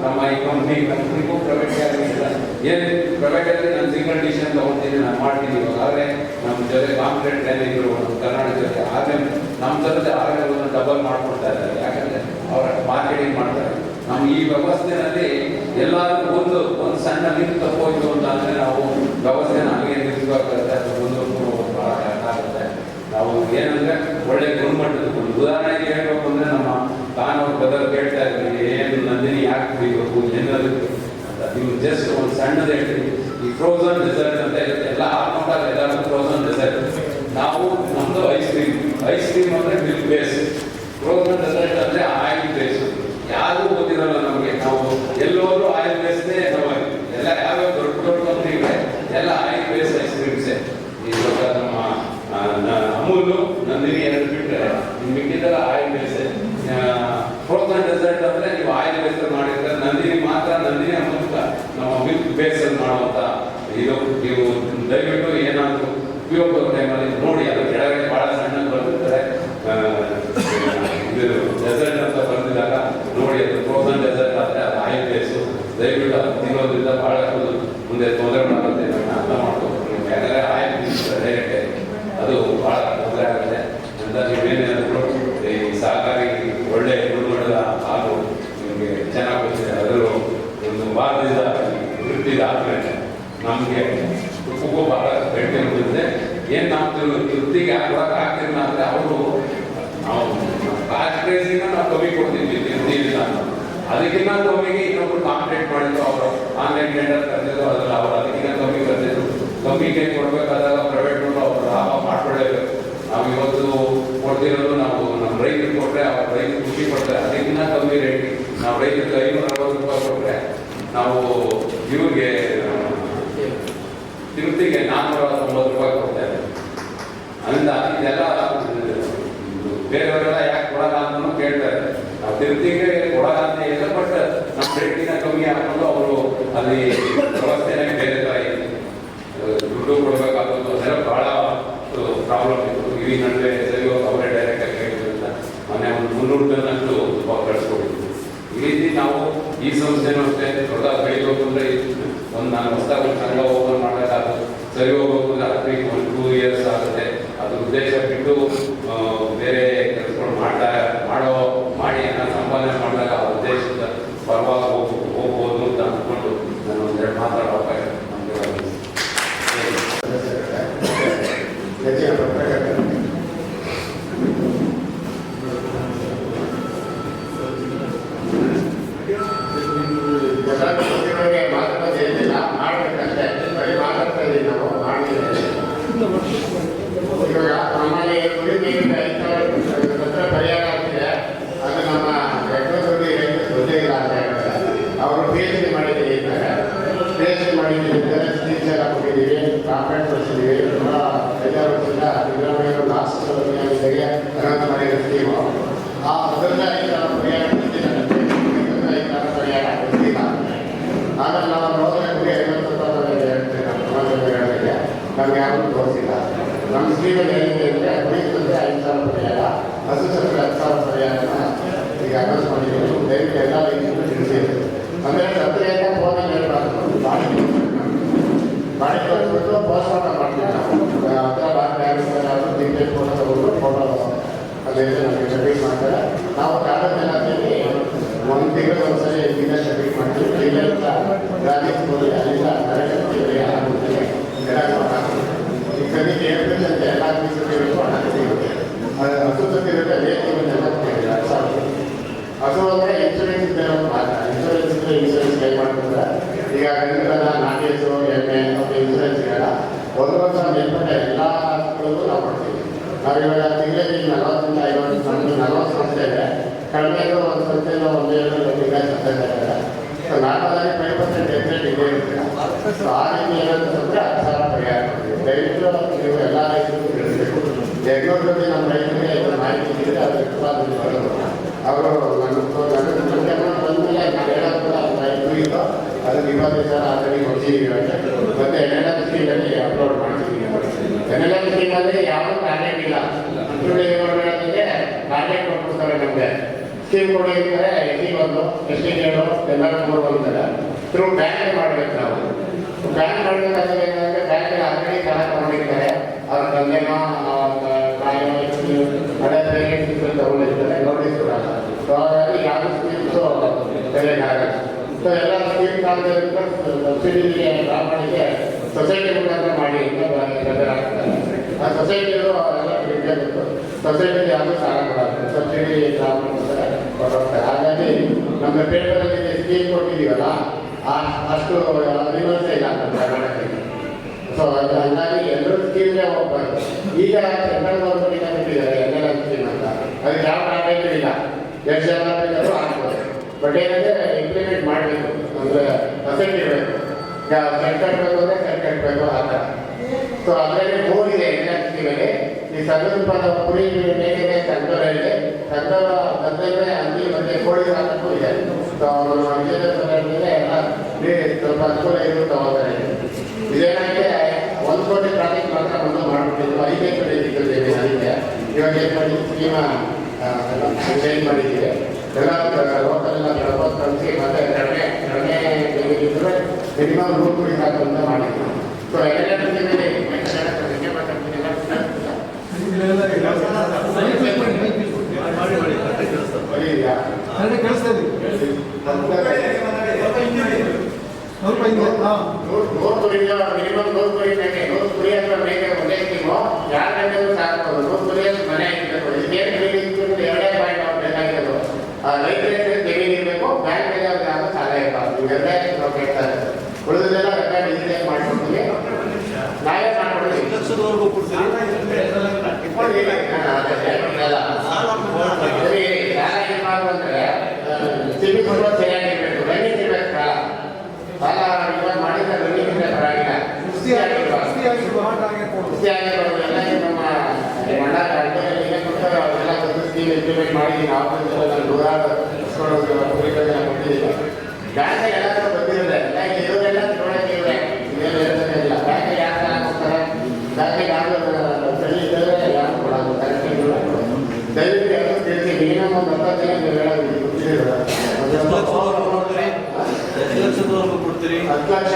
ನಮ್ಮ ಈ ಕಂಪ್ನಿಗೂ ಪ್ರೈವೇಟ್ಗೆ ಆಗಿಲ್ಲ. ಏನು ಪ್ರೈವೇಟಲ್ಲಿ ನಾನು ಸಿಂಗಲ್ ಡಿಸಿಷನ್ ತಗೊಳ್ತೀನಿ, ನಾನು ಮಾಡ್ತೀನಿ. ಆದರೆ ನಮ್ಮ ಜೊತೆ ಕಾಂಪಿಟೇಟ್ ಏನಿದ್ರು ಕರ್ನಾಟಕ ಜೊತೆ ಆಗಲೇ ನಮ್ಮ ಜೊತೆ ಆಗಲೇ ಒಂದು ಡಬಲ್ ಮಾಡ್ಕೊಡ್ತಾ ಇದ್ದಾರೆ. ಯಾಕಂದರೆ ಅವರ ಮಾರ್ಕೆಟಿಂಗ್ ಮಾಡ್ತಾರೆ. ನಮ್ಮ ಈ ವ್ಯವಸ್ಥೆಯಲ್ಲಿ ಎಲ್ಲರೂ ಒಂದು ಸಣ್ಣ ಲಿಂಕ್ ತಪ್ಪೋಯ್ತು ಅಂತ ಅಂದರೆ ನಾವು ವ್ಯವಸ್ಥೆ ನಮಗೆ ನಿಲ್ಲಿಸಬೇಕಾಗುತ್ತೆ. ಅದು ಮುಂದೆ ಭಾಳ ಕಷ್ಟ ಆಗುತ್ತೆ. ನಾವು ಏನಂದರೆ ಒಳ್ಳೆ ಗುಣಮಟ್ಟದ ಒಂದು ಉದಾಹರಣೆಗೆ ಹೇಳಬೇಕು ಅಂದರೆ, ನಮ್ಮ ಕಾನೂನು ಬದಲು ಕೇಳ್ತಾ ಇದ್ವಿ, ಏನು ನಂದಿನಿ ಯಾಕೆ ಕುಡಿಬೇಕು ಏನದಕ್ಕೆ ಅಂತ. ನೀವು ಜಸ್ಟ್ ಒಂದು ಸಣ್ಣದು ಹೇಳ್ತೀವಿ, ಈ ಫ್ರೋಸನ್ ಡೆಸರ್ಟ್ ಅಂತ ಇರುತ್ತೆ. ಎಲ್ಲ ಆಲ್ಮೋಸ್ಟ್ ಎಲ್ಲರೂ ಫ್ರೋಸನ್ ಡೆಸರ್ಟ್. ನಾವು ನಮ್ಮದು ಐಸ್ ಕ್ರೀಮ್ ಅಂದರೆ ಮಿಲ್ಕ್ ಬೇಸ್, ಫ್ರೋಸನ್ ಡೆಸರ್ಟ್ ಅಂದರೆ ಆಯಿಲ್ ಬೇಸ್. ಯಾರು ಗೊತ್ತಿರಲ್ಲ ನಮಗೆ. ನಾವು ಎಲ್ಲೋದ್ರೂ ಆಯಿಲ್ ಬೇಸ್ನೇ ನಾವು ಎಲ್ಲ ಯಾವ್ಯಾವ ದೊಡ್ಡ ಕಂಪ್ನಿಗಳೇ ಎಲ್ಲ ಆಯಿಲ್ ಬೇಸ್ ಐಸ್ ಕ್ರೀಮ್ಸೇ. ಇವಾಗ ನಮ್ಮ ಅಮೂಲು ನಂದಿನಿ ಎರಡು ಬಿಟ್ಟರೆ ಮಿಕ್ಕಿದೆಲ್ಲ ಆಯಿಲ್ ಬೇಸೇ. ಫ್ರೋಸನ್ ಡೆಸರ್ಟ್ ಅಂದರೆ ನೀವು ಆಯಿಲ್ ಬೇಸ್ ಮಾಡಿದ್ರೆ, ನಂದಿನಿ ಮಾತ್ರ ನಂದಿನಿ ಅಮೂಲ್ ನಮ್ಮ ಮಿಲ್ಕ್ ಬೇಸಲ್ಲಿ ಮಾಡುವಂಥ ಇದು. ನೀವು ದಯವಿಟ್ಟು ಏನಾದರೂ ಉಪಯೋಗ ಟೈಮಲ್ಲಿ ನೋಡಿ, ಅದು ಕೆಳಗಡೆ ಭಾಳ ಸಣ್ಣ ಬರ್ತಿರ್ತಾರೆ. ಇದು ಡೆಸರ್ಟ್ ಅಂತ ಬರ್ತಿದ್ದಾಗ ನೋಡಿ, ಅದು ಫ್ರೋಸನ್ ಡೆಸರ್ಟ್ ಆದರೆ ಅದು ಆಯಿಲ್ ಬೇಸು. ದಯವಿಟ್ಟು ಅದು ತಿನ್ನೋದ್ರಿಂದ ಭಾಳ ಮುಂದೆ ತೊಂದರೆಗಳಾಗುತ್ತೆ. ನಾನು ಅರ್ಥ ಮಾಡ್ಕೋಬೇಕು. ನೀವು ಯಾಕಂದರೆ ಆಯಿಲ್ ಡೈರೆಕ್ಟ್ ಅದು ಭಾಳ ತೊಂದರೆ ಆಗುತ್ತೆ ಅಂತ. ನೀವೇನೇನಾದರೂ ಈ ಸಹಕಾರಿ ಒಳ್ಳೆ ಗುಣಮಟ್ಟದ ಹಾಲು ನಿಮಗೆ ಚೆನ್ನಾಗಿ ಗೊತ್ತಿದೆ. ಅದರಲ್ಲೂ ಒಂದು ವಾರದಿಂದ ವೃತ್ತಿದಾದ್ಮೇಲೆ ನಮಗೆ ತುಪ್ಪಕ್ಕೂ ಭಾಳ ಬೇಡಿಕೆ ಬಂದಿದೆ. ಏನು ನಾವು ವೃತ್ತಿಗೆ ಹಾಕೊಳಕ್ಕೆ ಆಗ್ತಿಲ್ಲ ಅಂದರೆ ಅವರು ನಾವು ಕಾಸ್ಟ್ ಪ್ರೈಸಿಂದ ನಾವು ಕಮ್ಮಿ ಕೊಡ್ತೀವಿ ವೃತ್ತಿಯಿಂದ. ಅದಕ್ಕಿಂತ ಕಮ್ಮಿಗೆ ಇನ್ನೊಬ್ರು ಕಾಂಪಿಟೇಟ್ ಮಾಡಿದ್ರು, ಅವರು ಆನ್ಲೈನ್ ಟೆಂಡರ್ ಕರೆದಿದ್ರು. ಅದ್ರಲ್ಲಿ ಅವರು ಅದಕ್ಕಿಂತ ಕಮ್ಮಿ ಕರೆದಿದ್ರು. ಕಮ್ಮಿಗೆ ಕೊಡಬೇಕಾದಾಗ ಪ್ರೈವೇಟ್ ಅವರು ಲಾಭ ಮಾಡ್ಕೊಳ್ಳೇಬೇಕು. ನಾವು ಇವತ್ತು ಕೊಡ್ತಿರೋದು ನಾವು ನಮ್ಮ ರೈತರಿಗೆ ಕೊಟ್ಟರೆ ಅವ್ರ ರೈತರು ಖುಷಿ ಪಡ್ತಾರೆ. ಅದಕ್ಕಿಂತ ಕಮ್ಮಿ ರೇಟ್ ನಾವು ರೈತರಿಗೆ 560 ರೂಪಾಯಿ ಕೊಟ್ಟರೆ ನಾವು ಇವ್ರಿಗೆ ತಿರುಪ್ತಿಗೆ 490 ರೂಪಾಯಿ ಕೊಡ್ತೇವೆ. ಅದರಿಂದ ಇದೆಲ್ಲ ಬೇರೆಯವರೆಲ್ಲ ಯಾಕೆ ಕೊಡಲ್ಲ ಅಂತ ಕೇಳ್ತಾರೆ. ನಾವು ತಿರುಪ್ತಿಗೆ ಕೊಡಲ್ಲ ಅಂತ ಹೇಳಿದ್ರೆ ಬಟ್ ನಮ್ಮ ರೇಟಿನ ಕಮ್ಮಿ ಹಾಕೊಂಡು ಅವರು ಅಲ್ಲಿ ವ್ಯವಸ್ಥೆನೇ ಬೇರೆ ಥರ ಇದೆ. ದುಡ್ಡು ಕೊಡಬೇಕಾಗೋದು ಅದೆಲ್ಲ ಭಾಳ ಪ್ರಾಬ್ಲಮ್ ಇತ್ತು. ಈ ನಡುವೆ ಸರಿ ಅವರೇ ಡೈರೆಕ್ಟಾಗಿ ಕೇಳಿದ್ರಿಂದ ಮೊನ್ನೆ ಒಂದು 300 ಟನ್ನಷ್ಟು ತುಪ್ಪ ಕಳಿಸ್ಕೊಟ್ಟಿದ್ವಿ. ಈ ರೀತಿ ನಾವು ಈ ಸಂಸ್ಥೆನೂ ಅಷ್ಟೇ ದೊಡ್ಡದಾಗಿ ಬೆಳಿಬೇಕು ಅಂದರೆ ನಾನು ಹೊಸದಾಗಿ ಒಂದು ಸಂಘ ಓಪನ್ ಮಾಡಿದಾಗ ಅದು ಸರಿ ಹೋಗ್ಬೇಕು ಅಂದರೆ ಅದಕ್ಕೆ 1-2 ಇಯರ್ಸ್ ಆಗುತ್ತೆ. ಅದು ಉದ್ದೇಶ ಬಿಟ್ಟು ಬೇರೆ ಕೆಲಸಗಳು ಮಾಡಿ ಹಣ ಸಂಪಾದನೆ ಮಾಡಿದಾಗ ಆ ಉದ್ದೇಶದ ಪರವಾಗಿ ಹೋಗ್ಬೋದು ಅಂತ ಅಂದ್ಕೊಂಡು ನಾನು ಒಂದೆರಡು ಮಾತಾಡೋ ಅವಕಾಶ ನಮಗೆ ಮಾಡಬೇಕಂತೆ ಬರೀ ಮಾತಾಡ್ತಾ ಇದ್ದೀವಿ ನಾವು ಮಾಡ್ತೀವಿ. ಇವಾಗ ನಮ್ಮಲ್ಲಿ ಕುಡಿ ನೀರಿನ ಪರಿಹಾರ ಆಗ್ತಿದೆ. ಅದು ನಮ್ಮ ಎಕರೆದಲ್ಲಿ ಗೊತ್ತೇ ಇಲ್ಲ ಅಂತ ಹೇಳ್ತಾರೆ. ಅವರು PhD ಮಾಡಿದ್ದೀವಿ ಇದ್ದಾರೆ. PhD ಮಾಡಿದ್ದೀವಿ ಅಂದರೆ ಸ್ಟೀಚ್ ಎಲ್ಲ ಕೊಟ್ಟಿದ್ದೀವಿ, ಕಾಂಟ್ರಾಕ್ಟ್ ಕೊಡಿಸಿದ್ದೀವಿ. ತುಂಬ 5 ವರ್ಷದಿಂದ ಸಿದ್ದರಾಮಯ್ಯ ಲಾಸ್ಟ್ ಇದಾಗೆ ಅನೌನ್ಸ್ ಮಾಡಿರೋ ಸ್ಕೀಮು. ಆ ಅದರಿಂದ ಈ ಥರ ಪರಿಹಾರ ಕೊಡ್ತಿದ್ದಾರೆ. ಈ ಥರ ಪರಿಹಾರ ಕೊಡ್ತಿಲ್ಲ. ಆಮೇಲೆ ನಾವು ನೋಡಿದ್ರೆ ಗುರಿ 50 ರೂಪಾಯಿ ಹೇಳ್ತೀವಿ. ನಮ್ಮ ಸಮಾಜಗಳಿಗೆ ನಮ್ಗೆ ಯಾರು ತೋರಿಸಿಲ್ಲ. ನಮ್ಮ ಸ್ಕೀಮಲ್ಲಿ ಏನಿದೆ ಅಂದರೆ ಕುಡಿತಂದರೆ 5,000 ಪರಿಹಾರ, ಹಸು ಸತ್ರ 10,000 ಪರಿಹಾರನ ಈಗ ಅನೌನ್ಸ್ ಮಾಡಿದ್ದೀವಿ. ದಯವಿಟ್ಟು ಎಲ್ಲ ರೈತರು ತಿಳಿಸಿದ್ರು. ಅಂದರೆ ಸತ್ರೆಯಿಂದ ಫೋನಲ್ಲಿ ಹೇಳ್ಬಾರ್ದು, ಬಾಡಿ ತೋರಿಸ್ಬಿಟ್ಟು ಪೋಸ್ಟ್ಮಾರ್ಟಮ್ ಮಾಡ್ತೀವಿ ನಾವು. ಹತ್ರ ಟಿಕೆಟ್ ಫೋಟೋ ತಗೊಂಡು ಫೋಟೋ ಅದರಿಂದ ನಮಗೆ ಸಬ್ಮಿಟ್ ಮಾಡ್ತಾರೆ. ನಾವು ಕಾಗದೆಲ್ಲ ಹಾಕಿ 1 ತಿಂಗಳು ಒಂದ್ಸರಿ ಇಲ್ಲಿಂದ ಸಬ್ಮಿಟ್ ಮಾಡ್ತೀವಿ. ಇಲ್ಲಿಂದ ಗಾಂಧಿ ಅಲ್ಲಿಂದ ನರೇಂದ್ರ ಆಗುತ್ತೆ. ಈ ಸರಿಗೆ ಹೇಳ್ಬೇಕಂತೆ ಎಲ್ಲ ಸಿಗಬೇಕು, ಹಣ ಸಿಗುತ್ತೆ. ಹಸು ಸಿಗುತ್ತೆ ರೇಟ್ಗೆಲ್ಲ ಹಸು ಅಂದರೆ ಇನ್ಶೂರೆನ್ಸ್ ಇದ್ದರೆ ಮಾತ್ರ. ಇನ್ಶೂರೆನ್ಸ್ ಇದ್ದರೆ ಇನ್ಶೂರೆನ್ಸ್ ಕ್ಲೈಮ್ ಮಾಡ್ಕೊಂಡ್ರೆ ಈಗ ಗಂಗದ ನಾಗೇಶು ಎಮ್ಮೆ ಮತ್ತು ಇನ್ಶೂರೆನ್ಸ್ ಇರಲ್ಲ. 1 ವರ್ಷ ಮೇಲ್ಪಟ್ಟ ಎಲ್ಲ ಹಸುಗಳಿಗೂ ನಾವು ಕೊಡ್ತೀವಿ. ನಾವು ಇವಾಗ ತಿಂಗಳಿಗೆ 40ರಿಂದ 50 ನಮ್ಮದು 40 ಸಂಸ್ಥೆ ಇದೆ. ಕಡಿಮೆದು ಒಂದು ಸಂಸ್ಥೆಯಿಂದ 1-2 ತಿಂಗಳ ಸಂಸ್ಥೆ ಇದ್ದಾರೆ. ಸೊ ನಾರ್ಮಲಾಗಿ 5% ಎಕ್ಸೆಟ್ ಇದೇ ಇರುತ್ತೆ. ಸೊ ಆ ರೀತಿ ಏನಂತಂದರೆ 10,000 ಪರಿಹಾರ ಕೊಡ್ತೀವಿ. ದಯವಿಟ್ಟು ನೀವು ಎಲ್ಲ ರೈತರಿಗೂ ತಿಳಿಸಬೇಕು. ಬೆಂಗಳೂರಲ್ಲಿ ನಮ್ಮ ರೈತರಿಗೆ ಇದರ ಮಾಹಿತಿ ಇದ್ದರೆ ಅದು ಉತ್ಪಾದನೆ ಬರೋದು. ಅವರು ಬಂದಮೇಲೆ ನಾನು ಹೇಳೋದಿಲ್ಲ ರೈತರು ಇದ್ದು ಅದನ್ನು 25 ಸಾವಿರ ಆಲ್ರೆಡಿ ಕೊಡ್ತೀವಿ. ಮತ್ತು NLM ಸ್ಕೀಮಲ್ಲಿ ಅಪ್ಲೋಡ್ ಮಾಡ್ತೀವಿ. NLM ಸ್ಕೀಮಲ್ಲಿ ಯಾವುದೂ ಟಾರ್ಗೆಟ್ ಇಲ್ಲ. ಅಂಥದ್ದು ಏನು ಮಾಡೋದಂದರೆ ಟಾರ್ಗೆಟ್ ಕೊಟ್ಬಿಡ್ತಾರೆ ನಮಗೆ. ಸ್ಕೀಮ್ ಕೊಡೋದಿದ್ದಾರೆ SC 1 ST 2 ಎಲ್ಲರೂ 3 ಬಂತಾರೆ. ಥ್ರೂ ಬ್ಯಾಂಕ್ ಮಾಡಬೇಕು ನಾವು. ಬ್ಯಾಂಕ್ ಮಾಡಬೇಕಾದ್ರೆ ಏನಂದರೆ ಬ್ಯಾಂಕಲ್ಲಿ ಆಲ್ರೆಡಿ ಸಾಲ ತಗೊಂಡಿರ್ತಾರೆ. ಅವ್ರ ತಂದೆನೋ ಹಳೆ ಪೇರೆಂಟ್ಸ್ ತಗೊಂಡಿರ್ತಾರೆ, ನೋಟಿಸ್ ಕೊಡಲ್ಲ. ಸೊ ಹಾಗಾಗಿ ಯಾವ ಸ್ಕೀಮ್ಸು ಬೆಲೆಗಾಗಲ್ಲ. ಸೊ ಎಲ್ಲ ಸ್ಕೀಮ್ ಕಾಲದಿಂದ ಸಬ್ಸಿಡಿಗೆ ಡ್ರಾ ಮಾಡಿದ್ರೆ ಸೊಸೈಟಿ ಮುಖಾಂತರ ಮಾಡಿ ಅಂತ ಆಗ್ತಾರೆ. ಆ ಸೊಸೈಟಿಯವರು ಎಲ್ಲ ಬಿಡಬೇಕು. ಸೊಸೈಟಿಗೆ ಯಾವುದೂ ಸಾಲ ಕೊಡಲ್ಲ, ಸಬ್ಸಿಡಿ ಡ್ರಾ ಮಾಡ್ತಾರೆ ಕೊಡೋಗ್ತಾರೆ. ಹಾಗಾಗಿ ನಮ್ಮ ಪೇಪರಲ್ಲಿ ಸ್ಕೀಮ್ ಕೊಟ್ಟಿದ್ದೀವಲ್ಲ ಅಷ್ಟು ಅನಿವಾರ್ಯ ಇಲ್ಲ ನಮ್ಮ ಕರ್ನಾಟಕಕ್ಕೆ. ಸೊ ಅದು ಹಂಗಾಗಿ ಎಲ್ಲರೂ ಸ್ಕೀಮ್ಗೆ ಹೋಗ್ಬಾರ್ದು. ಈಗ ಸೆಂಟ್ರಲ್ ಗೌರ್ಮೆಂಟಿಂದ ಬಿಟ್ಟಿದ್ದಾರೆ NLM ಸ್ಕೀಮ್ ಅಂತ. ಅದಕ್ಕೆ ಯಾವ ಟಾರ್ಗೆಟ್ ಇಲ್ಲ. ಎಷ್ಟು ಜನ ಬೇಕಾದ್ರೂ ಆಗ್ಬೋದು. ಬಟ್ ಏನಂದರೆ ಇಂಪ್ಲಿಮೆಂಟ್ ಮಾಡಬೇಕು. ಅಂದರೆ ಅಸೆಟ್ ಇರಬೇಕು. ಈಗ ಸೆಟ್ ಕಟ್ಟಬೇಕು ಅಂದರೆ ಸೆಟ್ ಕಟ್ಟಬೇಕು ಆ ಥರ. ಸೊ ಅದರಲ್ಲಿ 3 ಇದೆ NLM ಸ್ಕೀಮಲ್ಲಿ. ಈ ಸಂಘದ ಕುರಿ ಮೇಕೆಗೆ ಸಂಘದಲ್ಲಿ ಸಂಘದ ಗದ್ದೆಗೆ ಹಂದಿ ಮತ್ತು ಕೋಳಿ ಸಾಕಕ್ಕೂ ಇದೆ. ಸೊ ಅವರು ಅಂಜೇಲೆ ಎಲ್ಲ ಸ್ವಲ್ಪ ಅನುಕೂಲ ಇರು ತಗೋತಾರೆ. ಇದೇನಾಗಿದೆ 1 ಕೋಟಿ ಪ್ರಾಜೆಕ್ಟ್ ಮಾತ್ರ ಒಂದು ಮಾಡಿಬಿಟ್ಟಿದ್ರು. 5 ಎಕರೆ ಇಟ್ಟಿದ್ದೇವೆ ಅದಕ್ಕೆ. ಇವಾಗ ಏನು ಮಾಡಿ ಸ್ಕೀಮ ಚೇಂಜ್ ಮಾಡಿದ್ದೀವಿ. ಎಲ್ಲ ಲೋಕಲ್ ಎಲ್ಲ ಪ್ರಪೋಸ್ ಕಳಿಸಿ ಮತ್ತೆ ಕಡಿಮೆ ತೆಗೆದಿದ್ದರೆ ಮಿನಿಮಮ್ 100 ಕೋಟಿ ಸಾಕು ಅಂತ ಮಾಡಿದ್ವಿ. ಸೊ ಎಲ್ಲ ಮಿನಿಮಮ್ 100 ಕೋಟಿ ಮೇಲೆ 100 ಕೋಟಿ ಅಥವಾ ಮೇಲೆ ಒಂದೇ ಸ್ಕೀಮು ಯಾರು ಬೇಕಾದ್ರೂ ಸಾಕ್ಬೋದು. 100 ಕೋಟಿ ಮನೆ ಇರಬೇಕು. ಇದಕ್ಕೇನು ಬೆಳಗ್ಗೆ 2 ಪಾಯಿಂಟ್ ಅವ್ರು ಬೇಕಾಗಿರೋದು. ರೈತರಿಗೆ ಜಮೀನು ಇರಬೇಕು, ಬ್ಯಾಂಕ್ನಲ್ಲಿ ಅವ್ರಿಗೆ ಯಾವುದು ಸಾಲ ಇರಬಾರ್ದು. ಇವೆಲ್ಲ ನಾವು ಕೇಳ್ತಾ ಇದ್ದೀವಿ. ಉಳಿದೆಲ್ಲ ರೆಕಾರ್ಡ್ ಇಂಜಿನಿಯರ್ ಮಾಡಿಕೊಡ್ತೀವಿ, ನಾವೇ ಮಾಡ್ಕೊಡ್ತೀವಿ. ಸರಿ, ಸಾಲ ಏನು ಅಂದ್ರೆ ಸಿಬಿಲ್ ಕೂಡ ಸರಿಯಾಗಿರ್ಬೇಕು, ರನ್ನಿಂಗ್ ಇರ್ಬೇಕು ಸಾಲ. ಸಾಲ ಇವಾಗ ಮಾಡಿದ್ರೆ ರನ್ನಿಂಗ್ ಇದ್ರೆ ಪರವಾಗಿಲ್ಲ. ಕುಸ್ತಿ ಆಗಿರೋದು ಎಲ್ಲ ನಮ್ಮ ಮಣ್ಣ ರಾಜ್ಯದಲ್ಲಿ ಏನೇ ಕೊಡ್ತಾರೆ ಅವೆಲ್ಲ ಒಂದು ಸ್ಕೀಮ್ ಇಂಪ್ಲಿಮೆಂಟ್ ಮಾಡಿದ್ದೀನಿ. ನಾವು ನೂರಾರು ಕುರಿಗಳನ್ನ ಕೊಟ್ಟಿದ್ದೀವಿ. ಬ್ಯಾಂಕ್ ಎಲ್ಲರೂ ಬಂದಿರುತ್ತೆ, ಬ್ಯಾಂಕ್ ಇವರೆಲ್ಲ ತಿಳುವಳಿಕೆ ಇವೆ, ಇದೇನು ಇರೋದೇ ಇಲ್ಲ. ಬ್ಯಾಂಕ್ ಯಾರು ಸಾಲ ಕೊಡ್ತಾರೆ, ಬ್ಯಾಂಕ್ ಯಾರು ಸರಿ ಇದ್ದರೆ ಯಾರು ಕೊಡೋದು, ಕರೆಕ್ಟ್ ದಯವಿಟ್ಟು ಯಾರು ತಿಳಿಸಿ. ಮಿನಿಮಮ್ ಒಂದು 10 ದಿನ ನೀವು ಹೇಳೋದು ಎಷ್ಟು ಲಕ್ಷದವರೆಗೂ ಕೊಡ್ತೀರಿ? 10 ಲಕ್ಷ